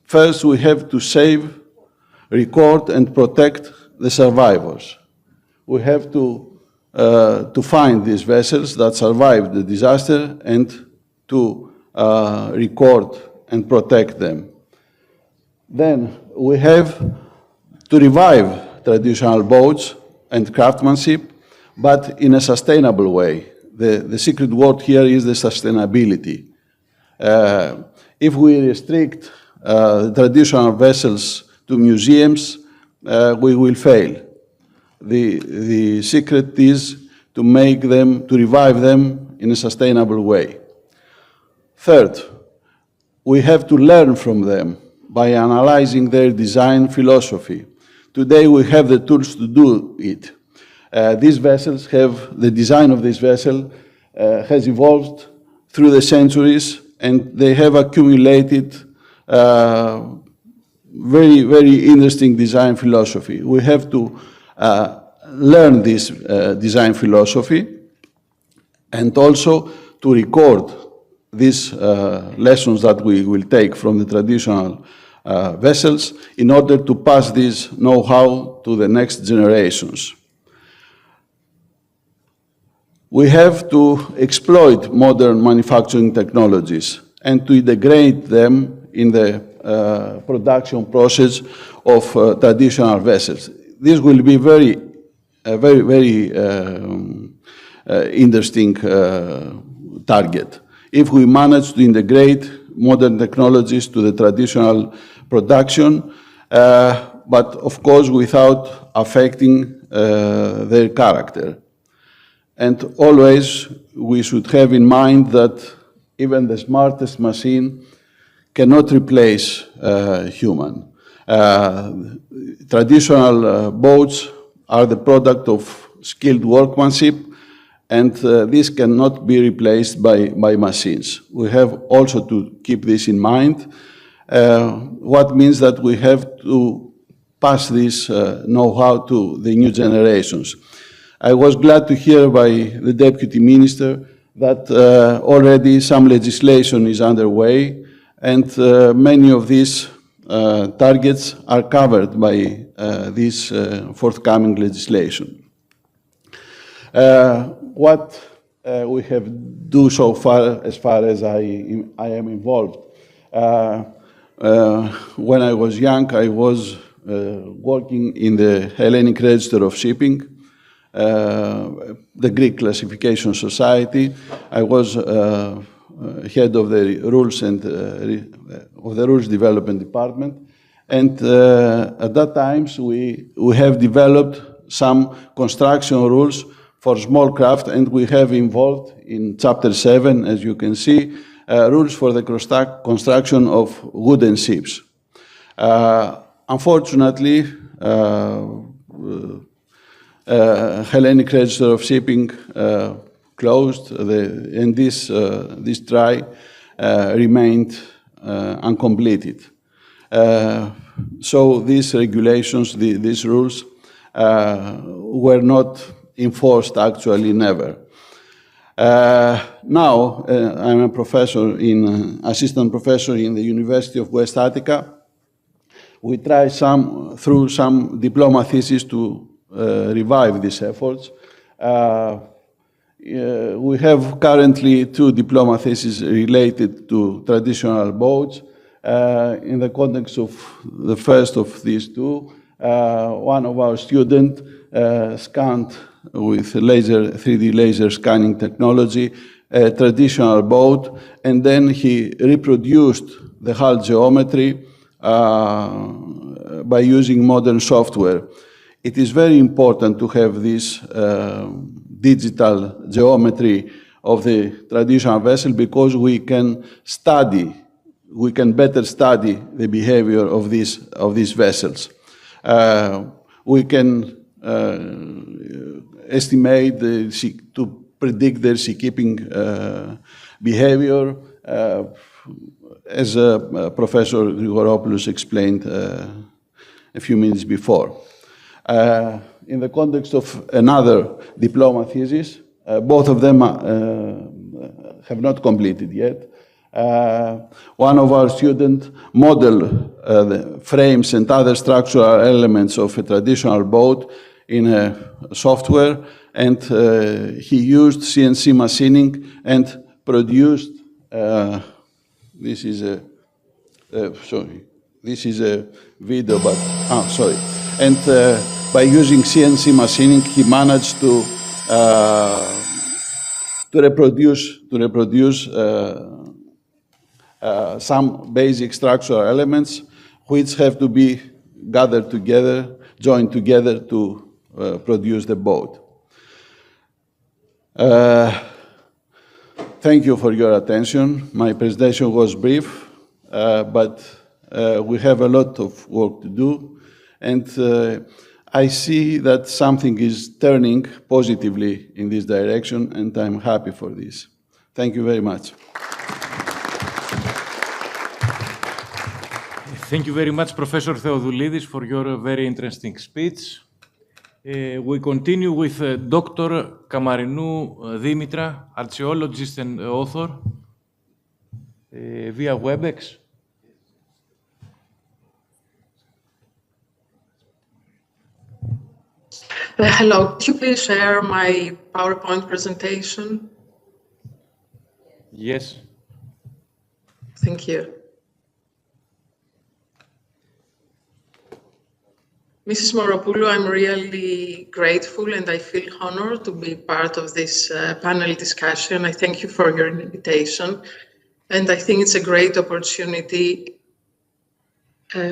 first we have to save, record, and protect the survivors. We have to find these vessels that survived the disaster and to record and protect them. Then we have to revive traditional boats and craftsmanship, but in a sustainable way. The secret word here is the sustainability. If we restrict traditional vessels to museums, we will fail. The secret is to revive them in a sustainable way. Third, we have to learn from them by analyzing their design philosophy. Today we have the tools to do it. These vessels the design of this vessel has evolved through the centuries, and they have accumulated very, very interesting design philosophy. We have to learn this design philosophy and also to record these lessons that we will take from the traditional vessels in order to pass this know-how to the next generations. We have to exploit modern manufacturing technologies and to integrate them in the production process of traditional vessels. This will be very interesting target. If we manage to integrate modern technologies to the traditional production, but of course without affecting their character. And always we should have in mind that even the smartest machine cannot replace human. Traditional boats are the product of skilled workmanship, and this cannot be replaced by machines. We have also to keep this in mind, what means that we have to pass this know-how to the new generations. I was glad to hear by the Deputy Minister that already some legislation is underway, and many of these targets are covered by this forthcoming legislation. What we have done so far, as I am involved. When I was young, I was working in the Hellenic Register of Shipping, the Greek Classification Society. I was head of the Rules and of the Rules Development Department, and at that time we have developed some construction rules for small craft, and we have involved in Chapter 7, as you can see, rules for the construction of wooden ships. Unfortunately, Hellenic Register of Shipping closed, and this try remained uncompleted. So these regulations, these rules, were not enforced actually never. Now, I'm a professor assistant professor in the University of West Attica. We try through some diploma theses to revive these efforts. We have currently 2 diploma theses related to traditional boats. In the context of the first of these 2, one of our students scanned with 3D laser scanning technology a traditional boat, and then he reproduced the hull geometry by using modern software. It is very important to have this digital geometry of the traditional vessel, because we can better study the behavior of these vessels. We can estimate to predict their seakeeping behavior, as Professor Grigoropoulos explained a few minutes before. In the context of another diploma thesis, both of them have not completed yet. One of our students modeled the frames and other structural elements of a traditional boat in a software, and he used CNC machining and produced, this is a video, but, sorry. And by using CNC machining, he managed to reproduce some basic structural elements which have to be gathered together, joined together to produce the boat. Thank you for your attention. My presentation was brief, but we have a lot of work to do, and I see that something is turning positively in this direction, and I'm happy for this. Thank you very much.
Thank you very much, Professor Theodoulidis, for your very interesting speech. We continue with Dr. Kamarenou Dimitra, archaeologist and author, via WebEx.
Hello, could you please share my PowerPoint presentation?
Yes.
Thank you. Mrs. Moropoulou, I'm really grateful and I feel honored to be part of this panel discussion. I thank you for your invitation. And I think it's a great opportunity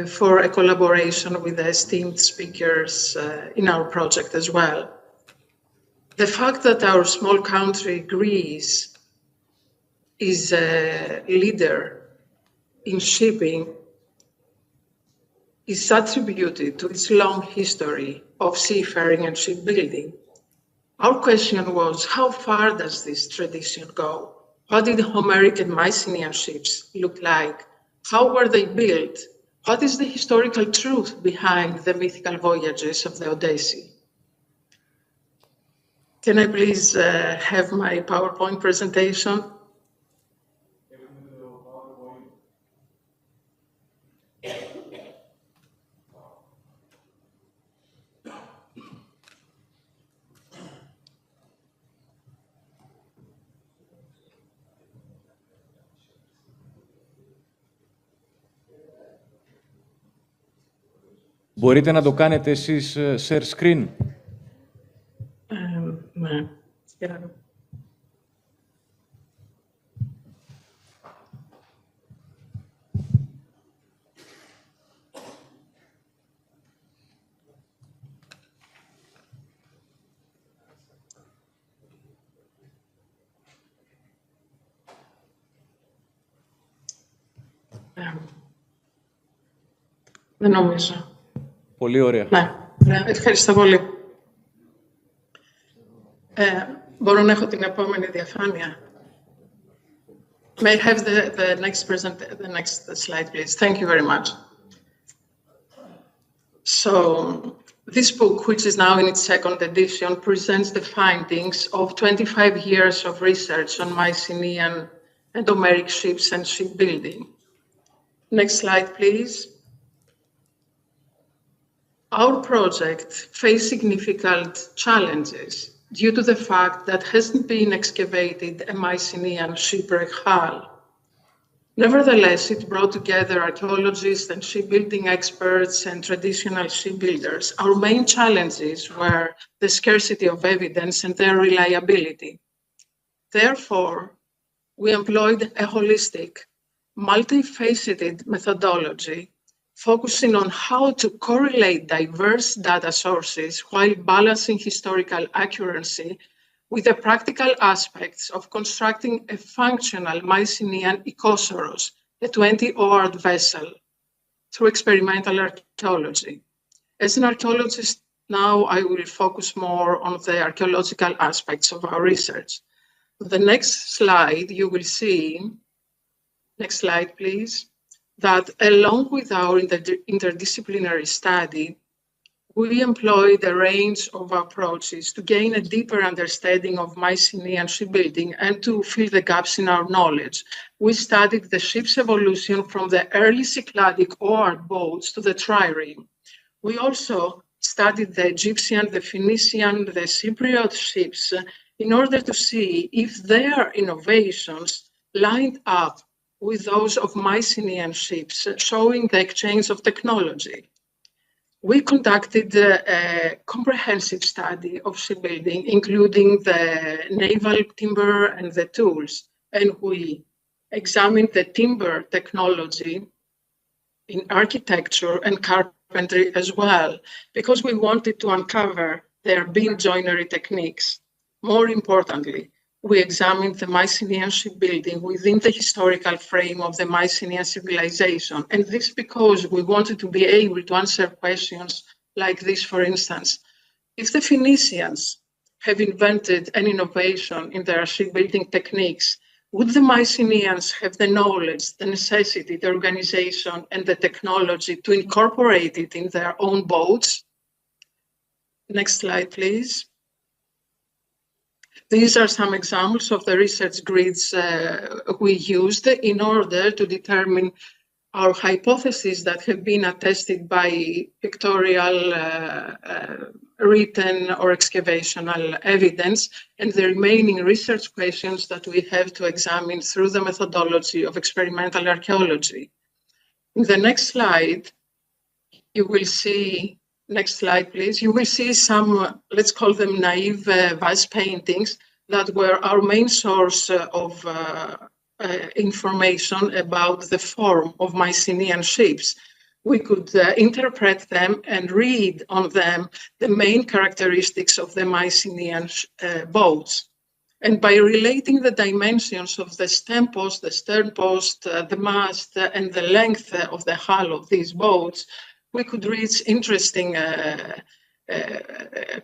for a collaboration with the esteemed speakers in our project as well. The fact that our small country, Greece, is a leader in shipping is attributed to its long history of seafaring and shipbuilding. Our question was, how far does this tradition go? What did the Homeric and Mycenaean ships look like? How were they built? What is the historical truth behind the mythical voyages of the Odyssey? Can I please have my PowerPoint presentation?
Μπορείτε να το κάνετε εσείς share screen.
Ναι. Δεν νομίζω.
Πολύ ωραία.
Ναι, ευχαριστώ πολύ. Μπορώ να έχω την επόμενη διαφάνεια. May I have the next slide, please? Thank you very much. So, this book, which is now in its second edition, presents the findings of 25 years of research on Mycenaean and Homeric ships and shipbuilding. Next slide, please. Our project faced significant challenges due to the fact that hasn't been excavated a Mycenaean shipwreck hull. Nevertheless, it brought together archaeologists and shipbuilding experts and traditional shipbuilders. Our main challenges were the scarcity of evidence and their reliability. Therefore, we employed a holistic, multifaceted methodology focusing on how to correlate diverse data sources while balancing historical accuracy with the practical aspects of constructing a functional Mycenaean Icosaurus, a 20-oared vessel, through experimental archaeology. As an archaeologist, now I will focus more on the archaeological aspects of our research. The next slide, you will see, next slide, please, that along with our interdisciplinary study, we employed a range of approaches to gain a deeper understanding of Mycenaean shipbuilding and to fill the gaps in our knowledge. We studied the ship's evolution from the early Cycladic oared boats to the trireme. We also studied the Egyptian, the Phoenician, the Cypriot ships in order to see if their innovations lined up with those of Mycenaean ships, showing the exchange of technology. We conducted a comprehensive study of shipbuilding, including the naval timber and the tools, and we examined the timber technology in architecture and carpentry as well, because we wanted to uncover their beam joinery techniques. More importantly, we examined the Mycenaean shipbuilding within the historical frame of the Mycenaean civilization. And this because we wanted to be able to answer questions like this, for instance. If the Phoenicians have invented an innovation in their shipbuilding techniques, would the Mycenaeans have the knowledge, the necessity, the organization, and the technology to incorporate it in their own boats? Next slide, please. These are some examples of the research grids we used in order to determine our hypotheses that have been attested by pictorial written or excavational evidence, and the remaining research questions that we have to examine through the methodology of experimental archaeology. In the next slide, you will see, next slide please, you will see some, let's call them naive vase paintings that were our main source of information about the form of Mycenaean ships. We could interpret them and read on them the main characteristics of the Mycenaean boats. And by relating the dimensions of the stem post, the stern post, the mast, and the length of the hull of these boats, we could reach interesting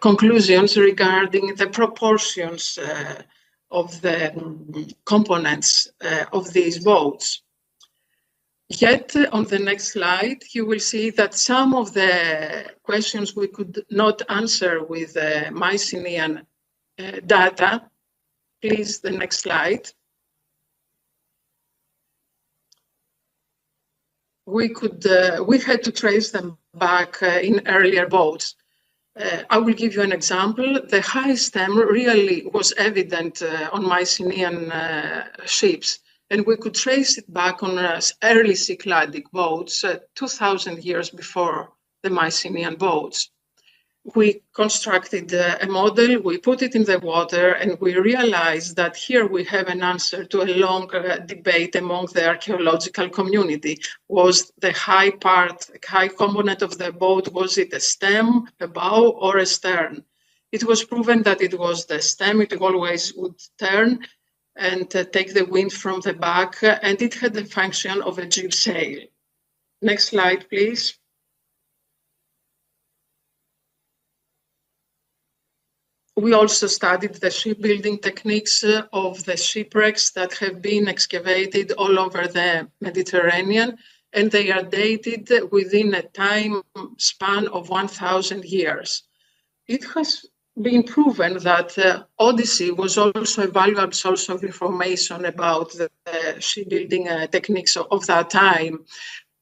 conclusions regarding the proportions of the components of these boats. Yet, on the next slide, you will see that some of the questions we could not answer with Mycenaean data. Please, the next slide. We had to trace them back in earlier boats. I will give you an example. The high stem really was evident on Mycenaean ships, and we could trace it back on early Cycladic boats 2,000 years before the Mycenaean boats. We constructed a model, we put it in the water, and we realized that here we have an answer to a long debate among the archaeological community. Was the high component of the boat, was it a stem, a bow, or a stern? It was proven that it was the stem. It always would turn and take the wind from the back, and it had the function of a jib sail. Next slide, please. We also studied the shipbuilding techniques of the shipwrecks that have been excavated all over the Mediterranean, and they are dated within a time span of 1,000 years. It has been proven that Odyssey was also a valuable source of information about the shipbuilding techniques of that time,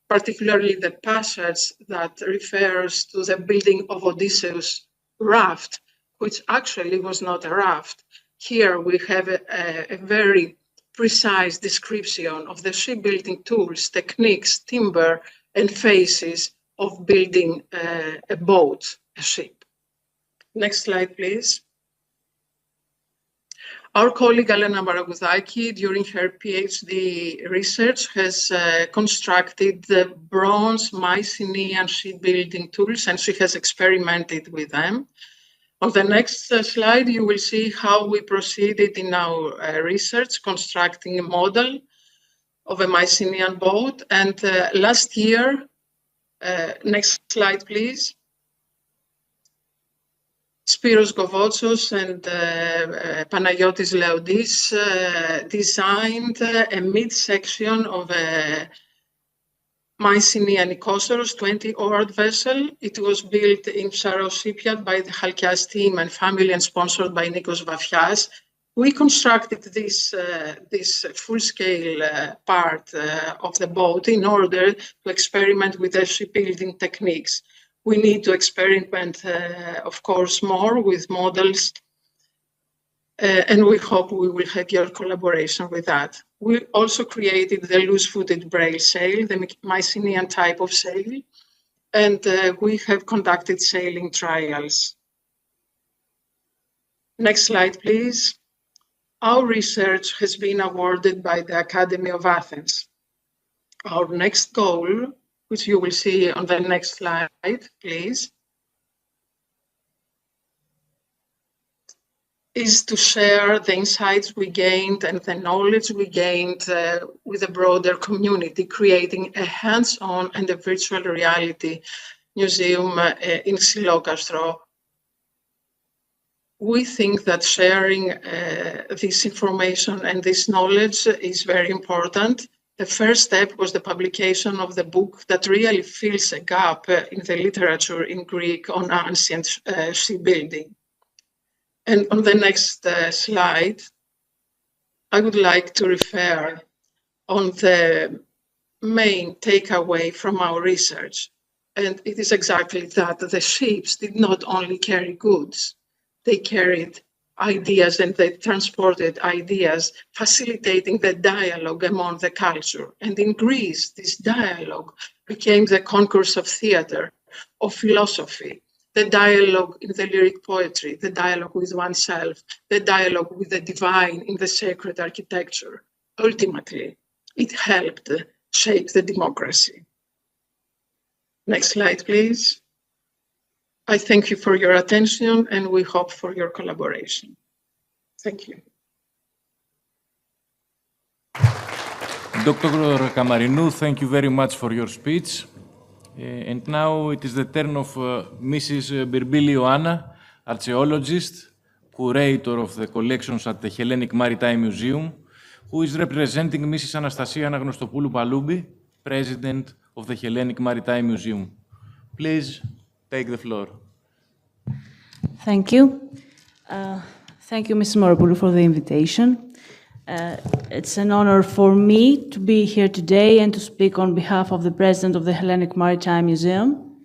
particularly the passage that refers to the building of Odysseus' raft, which actually was not a raft. Here we have a very precise description of the shipbuilding tools, techniques, timber, and phases of building a boat, a ship. Next slide, please. Our colleague Elena Baragoudaki, during her PhD research, has constructed the bronze Mycenaean shipbuilding tools, and she has experimented with them. On the next slide, you will see how we proceeded in our research, constructing a model of a Mycenaean boat. And last year, next slide, please. Spiros Govotsos and Panagiotis Leodis designed a midsection of a Mycenaean Nicosoros 20-oared vessel. It was built in Psaros shipyard by the Chalkias team and family and sponsored by Nikos Vafias. We constructed this full-scale part of the boat in order to experiment with the shipbuilding techniques. We need to experiment, of course, more with models, and we hope we will have your collaboration with that. We also created the loose-footed braille sail, the Mycenaean type of sail, and we have conducted sailing trials. Next slide, please. Our research has been awarded by the Academy of Athens. Our next goal, which you will see on the next slide, please, is to share the insights we gained and the knowledge we gained with a broader community, creating a hands-on and a virtual reality museum in Xylokastro. We think that sharing this information and this knowledge is very important. The first step was the publication of the book that really fills a gap in the literature in Greek on ancient shipbuilding. And on the next slide, I would like to refer on the main takeaway from our research. And it is exactly that the ships did not only carry goods, they carried ideas and they transported ideas, facilitating the dialogue among the culture. And in Greece, this dialogue became the concourse of theater, of philosophy, the dialogue in the lyric poetry, the dialogue with oneself, the dialogue with the divine in the sacred architecture. Ultimately, it helped shape the democracy. Next slide, please. I thank you for your attention and we hope for your collaboration. Thank you.
Dr. Kamarinou, thank you very much for your speech. And now it is the turn of Mrs. Birbili Ioanna, archaeologist, curator of the collections at the Hellenic Maritime Museum, who is representing Mrs. Anastasia Anagnostopoulou Paloubi, President of the Hellenic Maritime Museum. Please take the floor.
Thank you. Thank you, Mrs. Moropoulou, for the invitation. It's an honor for me to be here today and to speak on behalf of the President of the Hellenic Maritime Museum,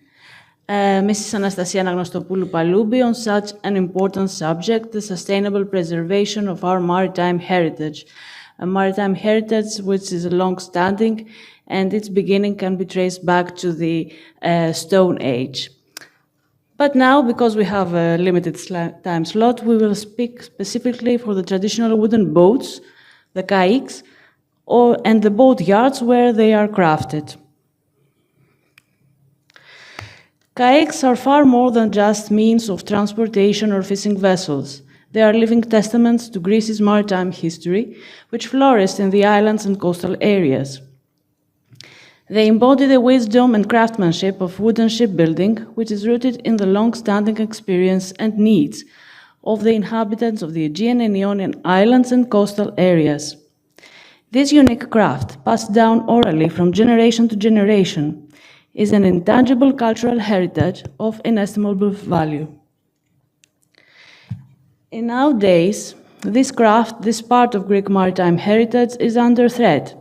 Mrs. Anastasia Anagnostopoulou Paloubi, on such an important subject, the sustainable preservation of our maritime heritage. A maritime heritage which is long-standing and its beginning can be traced back to the Stone Age. But now, because we have a limited time slot, we will speak specifically for the traditional wooden boats, the kayaks, and the boat yards where they are crafted. Kayaks are far more than just means of transportation or fishing vessels. They are living testaments to Greece's maritime history, which flourished in the islands and coastal areas. They embody the wisdom and craftsmanship of wooden shipbuilding, which is rooted in the long-standing experience and needs of the inhabitants of the Aegean and Ionian islands and coastal areas. This unique craft, passed down orally from generation to generation, is an intangible cultural heritage of inestimable value. In our days, this craft, this part of Greek maritime heritage, is under threat.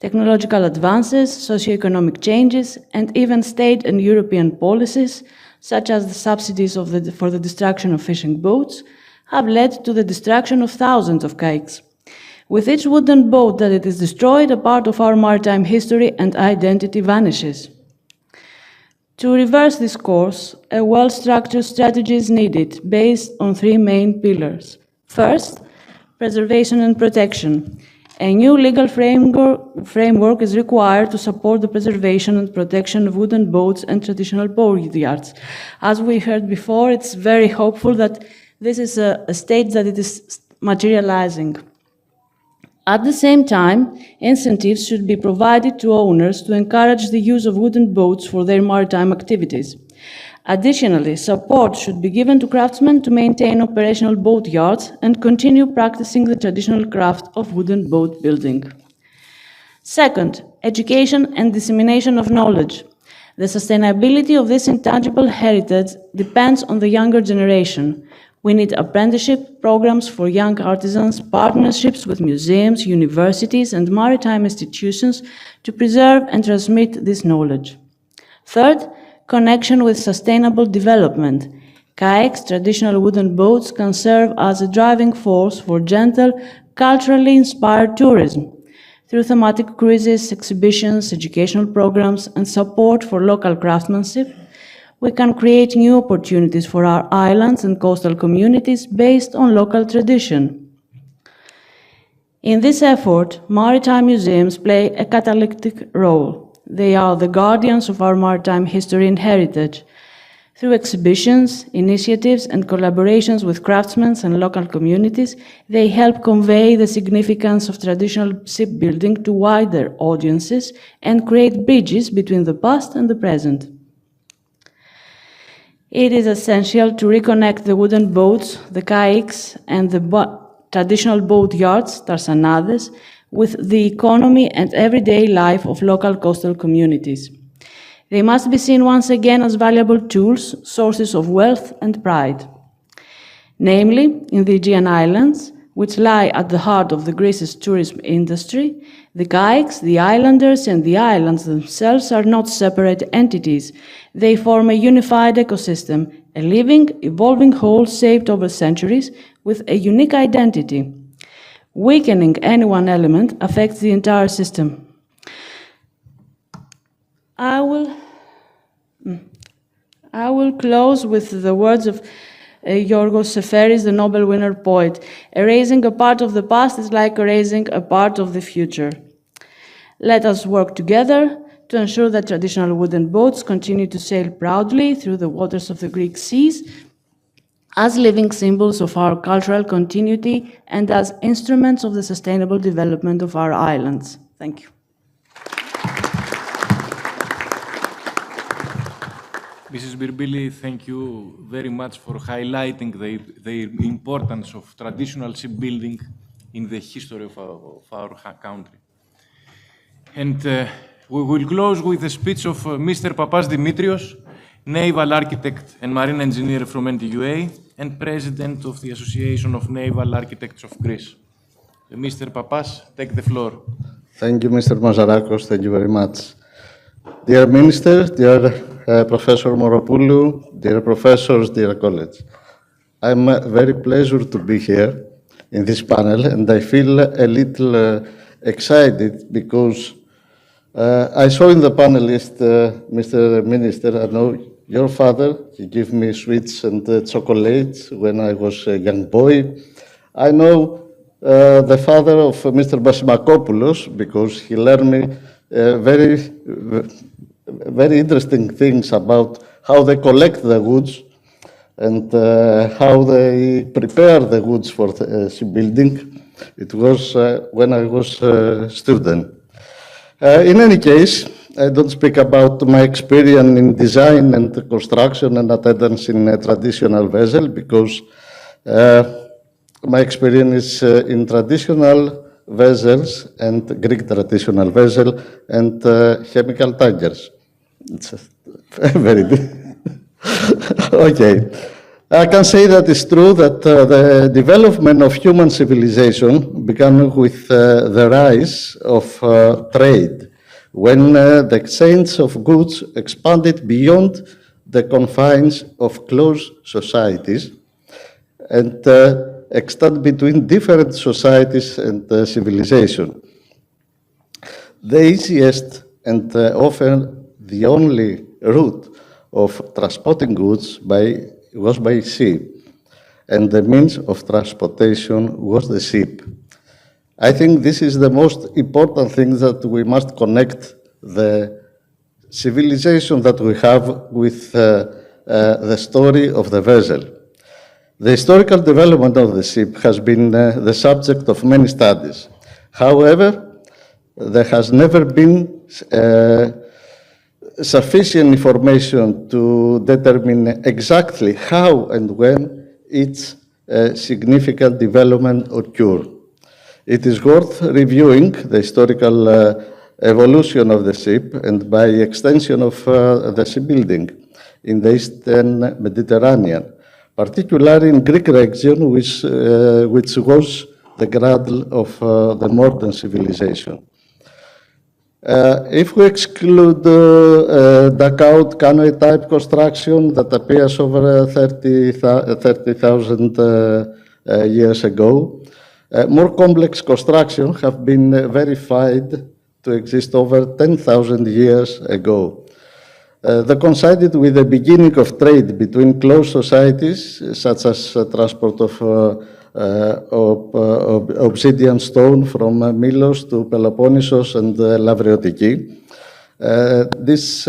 Technological advances, socioeconomic changes, and even state and European policies, such as the subsidies for the destruction of fishing boats, have led to the destruction of thousands of kayaks. With each wooden boat that it is destroyed, a part of our maritime history and identity vanishes. To reverse this course, a well-structured strategy is needed, based on three main pillars. First, preservation and protection. A new legal framework is required to support the preservation and protection of wooden boats and traditional boat yards. As we heard before, it's very hopeful that this is a stage that it is materializing. At the same time, incentives should be provided to owners to encourage the use of wooden boats for their maritime activities. Additionally, support should be given to craftsmen to maintain operational boat yards and continue practicing the traditional craft of wooden boat building. Second, education and dissemination of knowledge. The sustainability of this intangible heritage depends on the younger generation. We need apprenticeship programs for young artisans, partnerships with museums, universities, and maritime institutions to preserve and transmit this knowledge. Third, connection with sustainable development. Kayaks, traditional wooden boats, can serve as a driving force for gentle, culturally inspired tourism. Through thematic cruises, exhibitions, educational programs, and support for local craftsmanship, we can create new opportunities for our islands and coastal communities based on local tradition. In this effort, maritime museums play a catalytic role. They are the guardians of our maritime history and heritage. Through exhibitions, initiatives, and collaborations with craftsmen and local communities, they help convey the significance of traditional shipbuilding to wider audiences and create bridges between the past and the present. It is essential to reconnect the wooden boats, the kayaks, and the traditional boat yards, tarsanades, with the economy and everyday life of local coastal communities. They must be seen once again as valuable tools, sources of wealth and pride. Namely, in the Aegean Islands, which lie at the heart of the Greece's tourism industry, the kayaks, the islanders, and the islands themselves are not separate entities. They form a unified ecosystem, a living, evolving whole shaped over centuries with a unique identity. Weakening any one element affects the entire system. I will close with the words of Yorgos Seferis, the Nobel winner poet. Erasing a part of the past is like erasing a part of the future. Let us work together to ensure that traditional wooden boats continue to sail proudly through the waters of the Greek seas as living symbols of our cultural continuity and as instruments of the sustainable development of our islands. Thank you.
Mrs. Birbili, thank you very much for highlighting the importance of traditional shipbuilding in the history of our country. And we will close with a speech of Mr. Papas Dimitrios, Naval Architect and Marine Engineer from NTUA and President of the Association of Naval Architects of Greece. Mr. Papas, take the floor.
Thank you, Mr. Mazarakos. Thank you very much. Dear Minister, dear Professor Moropoulou, dear professors, dear colleagues, I'm very pleased to be here in this panel, and I feel a little excited because I saw in the panelist, Mr. Minister, I know your father, he gave me sweets and chocolates when I was a young boy. I know the father of Mr. Basimakopoulos because he learned me very interesting things about how they collect the woods and how they prepare the woods for shipbuilding. It was when I was a student. In any case, I don't speak about my experience in design and construction and attendance in a traditional vessel because my experience is in traditional vessels and Greek traditional vessel and chemical tankers. It's very okay. I can say that it's true that the development of human civilization began with the rise of trade, when the exchange of goods expanded beyond the confines of closed societies and extend between different societies and civilization. The easiest and often the only route of transporting goods was by sea, and the means of transportation was the ship. I think this is the most important thing, that we must connect the civilization that we have with the story of the vessel. The historical development of the ship has been the subject of many studies. However, there has never been sufficient information to determine exactly how and when its significant development occurred. It is worth reviewing the historical evolution of the ship and by extension of the shipbuilding in the Eastern Mediterranean, particularly in Greek region, which was the cradle of the modern civilization. If we exclude dugout canoe type construction that appears over 30,000 years ago, more complex construction have been verified to exist over 10,000 years ago. They coincided with the beginning of trade between closed societies, such as transport of obsidian stone from Milos to Peloponnesos and Lavriotiki. This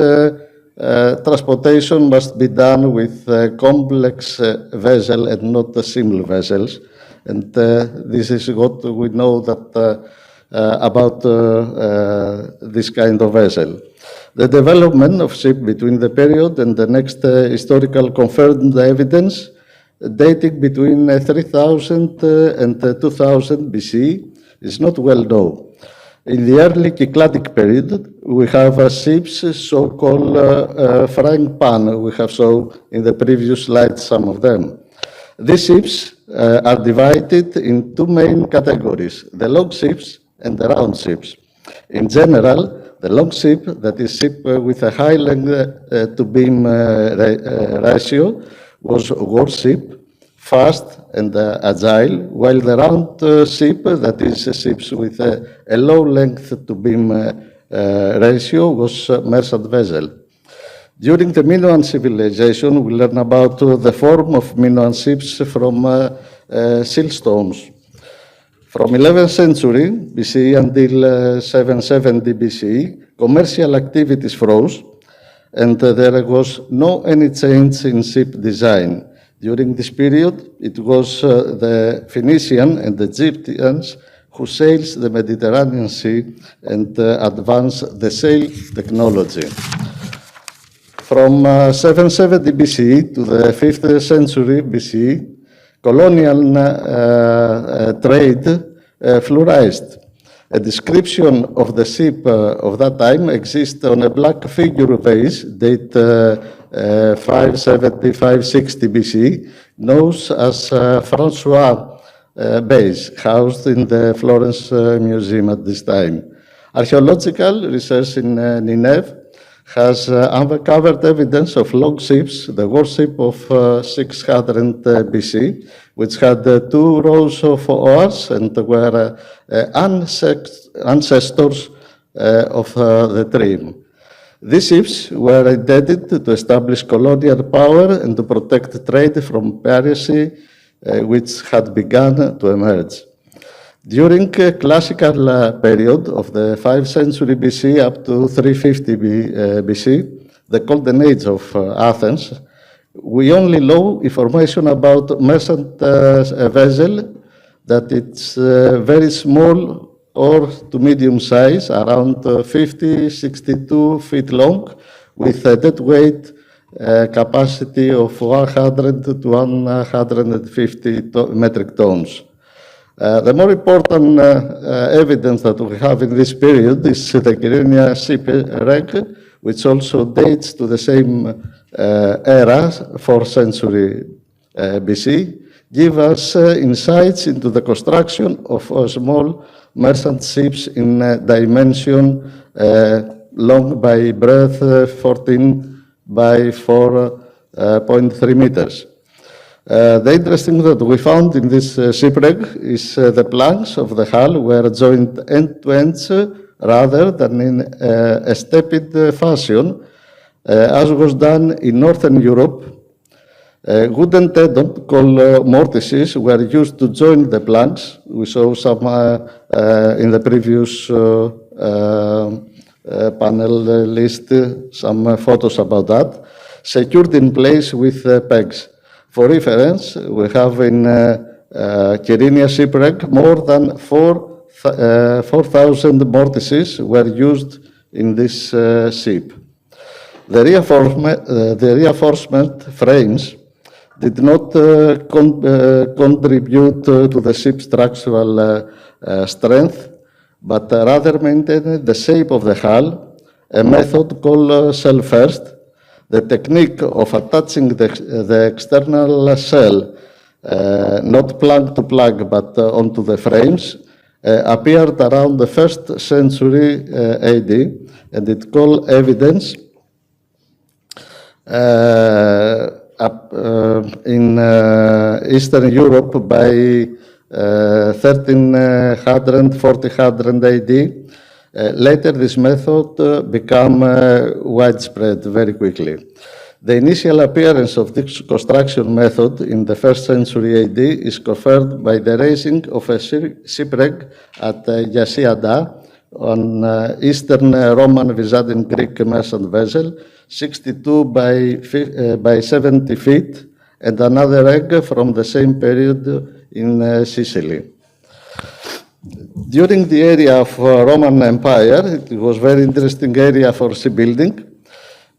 transportation must be done with complex vessels and not simple vessels. And this is what we know that about this kind of vessel. The development of ship between the period and the next historical confirmed evidence dating between 3000 and 2000 BC is not well known. In the early Cycladic period, we have ships so-called frying pan. We have shown in the previous slide some of them. These ships are divided in two main categories, the long ships and the round ships. In general, the long ship, that is ship with a high length to beam ratio, was warship, fast and agile, while the round ship, that is ships with a low length to beam ratio, was merchant vessel. During the Minoan civilization, we learn about the form of Minoan ships from siltstones. From 11th century BCE until 770 BCE, commercial activities froze, and there was no any change in ship design. During this period, it was the Phoenician and the Egyptians who sailed the Mediterranean Sea and advanced the sail technology. From 770 BCE to the 5th century BCE, colonial trade flourished. A description of the ship of that time exists on a black figure vase, date 570-560 BCE, known as Francois vase, housed in the Florence Museum at this time. Archaeological research in Nineveh has uncovered evidence of long ships, the warship of 600 BC, which had 2 rows of oars and were ancestors of the trim. These ships were intended to establish colonial power and to protect trade from piracy, which had begun to emerge. During classical period of the 5th century BC up to 350 BC, the golden age of Athens, we only know information about merchant vessel, that it's very small or to medium size, around 50, 62 feet long, with a dead weight capacity of 100 to 150 metric tons. The more important evidence that we have in this period is the Kyrenia shipwreck, which also dates to the same era, 4th century BC, give us insights into the construction of small merchant ships in dimension long by breadth 14 by 4.3 meters. The interesting that we found in this shipwreck is the planks of the hull were joined end to end rather than in a stepped fashion, as was done in Northern Europe. Wooden tendons called mortises were used to join the planks. We saw some in the previous panel list, some photos about that, secured in place with pegs. For reference, we have in Kyrenia shipwreck more than 4,000 mortises were used in this ship. The reinforcement frames did not contribute to the ship's structural strength, but rather maintained the shape of the hull, a method called shell first. The technique of attaching the external shell, not plug to plug, but onto the frames, appeared around the 1st century AD, and it called evidence in Eastern Europe by 1300-1400 AD. Later, this method became widespread very quickly. The initial appearance of this construction method in the 1st century AD is confirmed by the raising of a shipwreck at Yasiada on Eastern Roman Byzantine Greek merchant vessel, 62 by 70 feet, and another egg from the same period in Sicily. During the area of Roman Empire, it was a very interesting area for shipbuilding.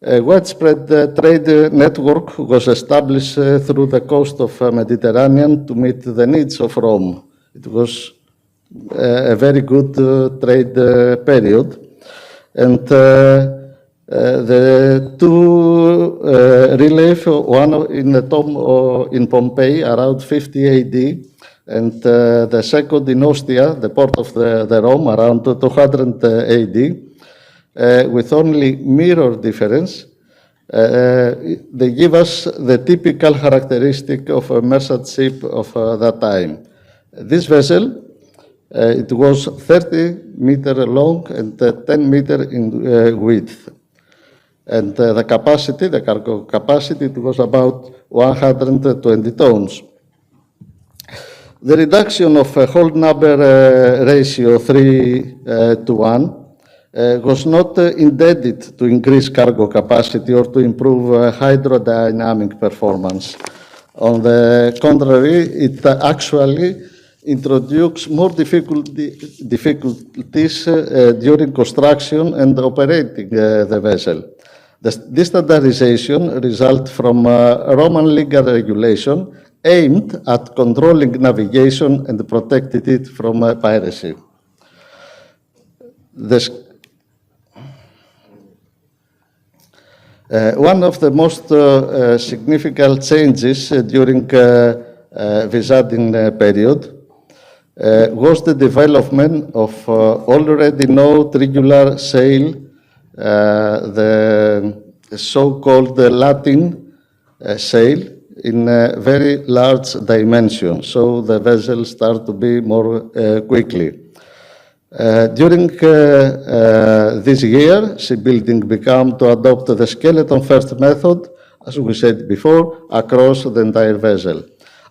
A widespread trade network was established through the coast of Mediterranean to meet the needs of Rome. It was a very good trade period. And The two relief, one in the tomb in Pompeii around 50 AD, and the second in Ostia, the port of the Rome, around 200 AD, with only mirror difference. They give us the typical characteristic of a merchant ship of that time. This vessel, it was 30 meters long and 10 meters in width. And the capacity, the cargo capacity, it was about 120 tons. The reduction of a whole number ratio 3 to 1 was not intended to increase cargo capacity or to improve hydrodynamic performance. On the contrary, it actually introduced more difficulties during construction and operating the vessel. This standardization results from Roman legal regulation aimed at controlling navigation and protecting it from piracy. One of the most significant changes during Byzantine period was the development of already known triangular sail, the so-called Latin sail, in very large dimensions, so the vessels start to be more quickly. During this year, shipbuilding began to adopt the skeleton first method, as we said before, across the entire vessel.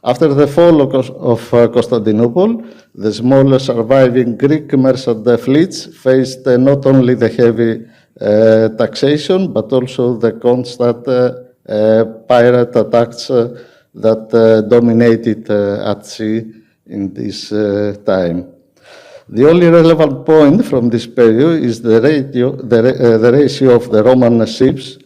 After the fall of Constantinople, the small surviving Greek merchant fleets faced not only the heavy taxation, but also the constant pirate attacks that dominated at sea in this time. The only relevant point from this period is the ratio of the Roman ships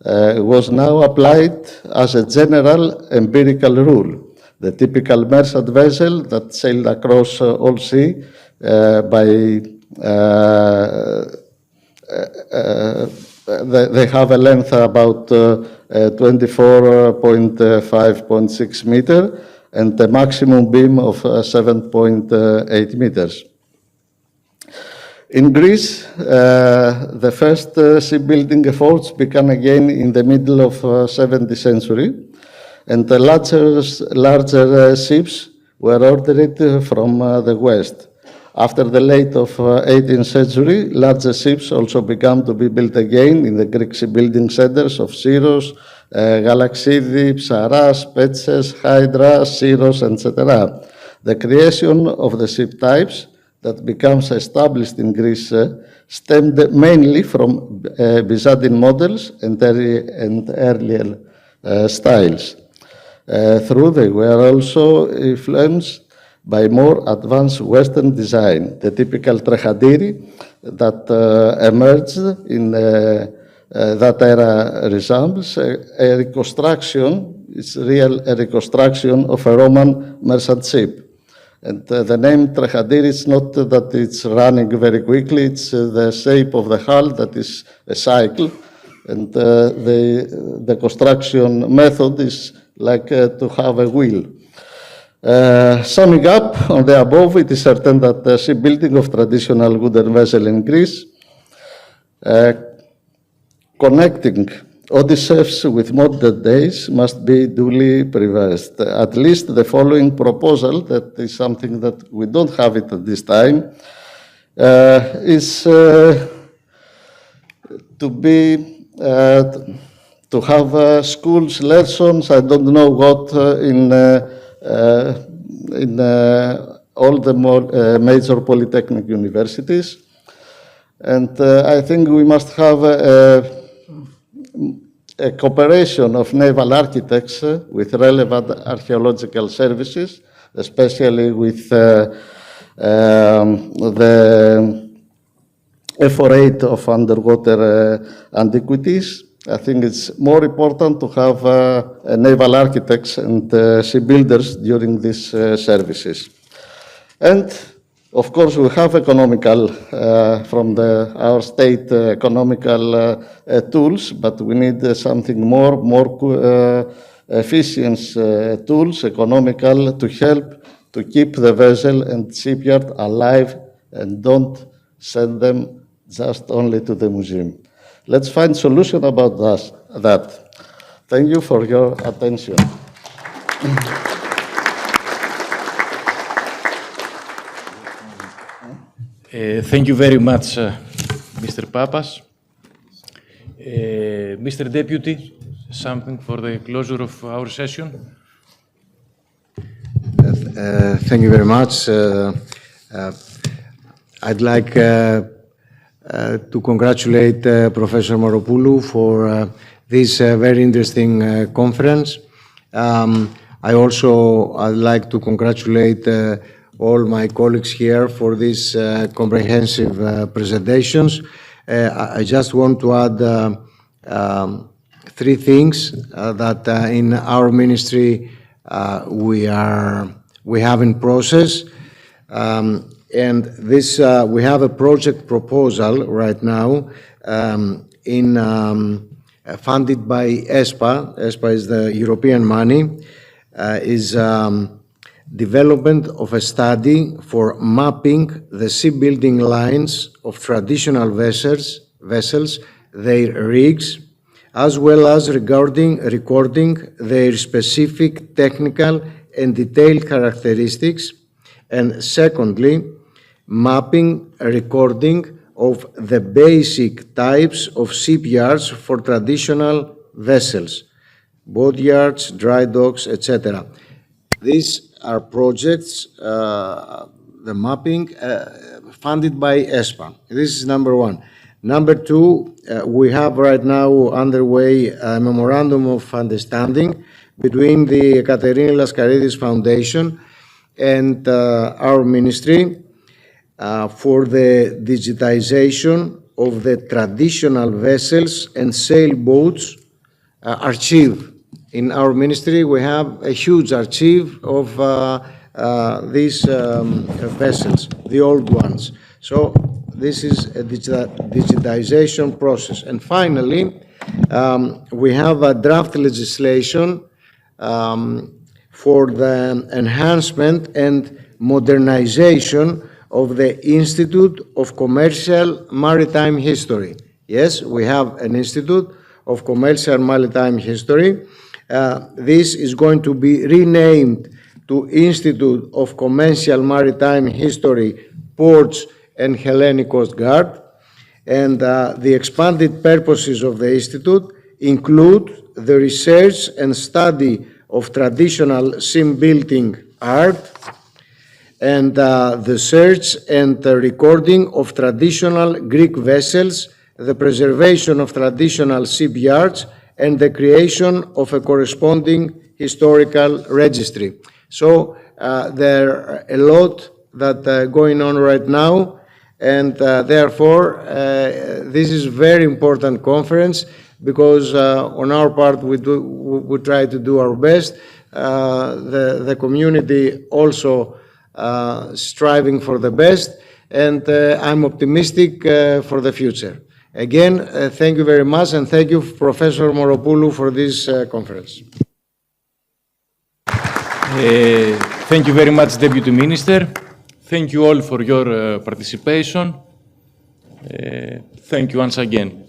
was now applied as a general empirical rule. The typical merchant vessel that sailed across all sea they have a length about 24.5.6 meters and a maximum beam of 7.8 meters. In Greece, the first shipbuilding efforts began again in the middle of 17th century, and the larger ships were ordered from the west. After the late of 18th century, larger ships also began to be built again in the Greek shipbuilding centers of Syros, Galaxidi, Psaras, Petses, Hydra, Syros, etc. The creation of the ship types that becomes established in Greece stemmed mainly from Byzantine models and earlier styles. Through they were also influenced by more advanced Western design. The typical trechadiri that emerged in that era resembles a reconstruction, it's real a reconstruction of a Roman merchant ship. And the name trechadiri is not that it's running very quickly, it's the shape of the hull that is a cycle. And the construction method is like to have a wheel. Summing up on the above, it is certain that the shipbuilding of traditional wooden vessel in Greece, connecting Odysseus with modern days must be duly preserved. At least the following proposal, that is something that we don't have it at this time, is to have schools lessons. I don't know what in all the major polytechnic universities, and I think we must have a cooperation of naval architects with relevant archaeological services, especially with the F48 of underwater antiquities. I think it's more important to have naval architects and shipbuilders during these services. And Of course, we have economical, from our state economical tools, but we need something more efficient tools, economical, to help to keep the vessel and shipyard alive and don't send them just only to the museum. Let's find solution about that. Thank you for your attention.
Thank you very much, Mr. Papas. Mr. Deputy, something for the closure of our session?
Thank you very much. I'd like to congratulate Professor Moropoulou for this very interesting conference. I'd like to congratulate all my colleagues here for these comprehensive presentations. I just want to add three things that in our ministry we have in process. And this, we have a project proposal right now funded by ESPA. ESPA is the European money, is development of a study for mapping the shipbuilding lines of traditional vessels, their rigs, as well as recording their specific technical and detailed characteristics. And secondly, mapping a recording of the basic types of shipyards for traditional vessels, boatyards, dry docks, etc. These are projects, the mapping, funded by ESPA. This is number one. Number two, we have right now underway a memorandum of understanding between the Ekaterini Laskaridis Foundation and our ministry for the digitization of the traditional vessels and sailboats archive. In our ministry, we have a huge archive of these vessels, the old ones. So this is a digitization process. And finally, we have a draft legislation for the enhancement and modernization of the Institute of Commercial Maritime History. Yes, we have an Institute of Commercial Maritime History. This is going to be renamed to Institute of Commercial Maritime History, Ports and Hellenic Coast Guard. And the expanded purposes of the Institute include the research and study of traditional shipbuilding art, and the search and the recording of traditional Greek vessels, the preservation of traditional shipyards, and the creation of a corresponding historical registry. So there are a lot that going on right now, and therefore this is a very important conference, because on our part we try to do our best. The community also striving for the best, and I'm optimistic for the future. Again, thank you very much, and thank you, Professor Moropoulou, for this conference.
Thank you very much, Deputy Minister. Thank you all for your participation. Thank you once again.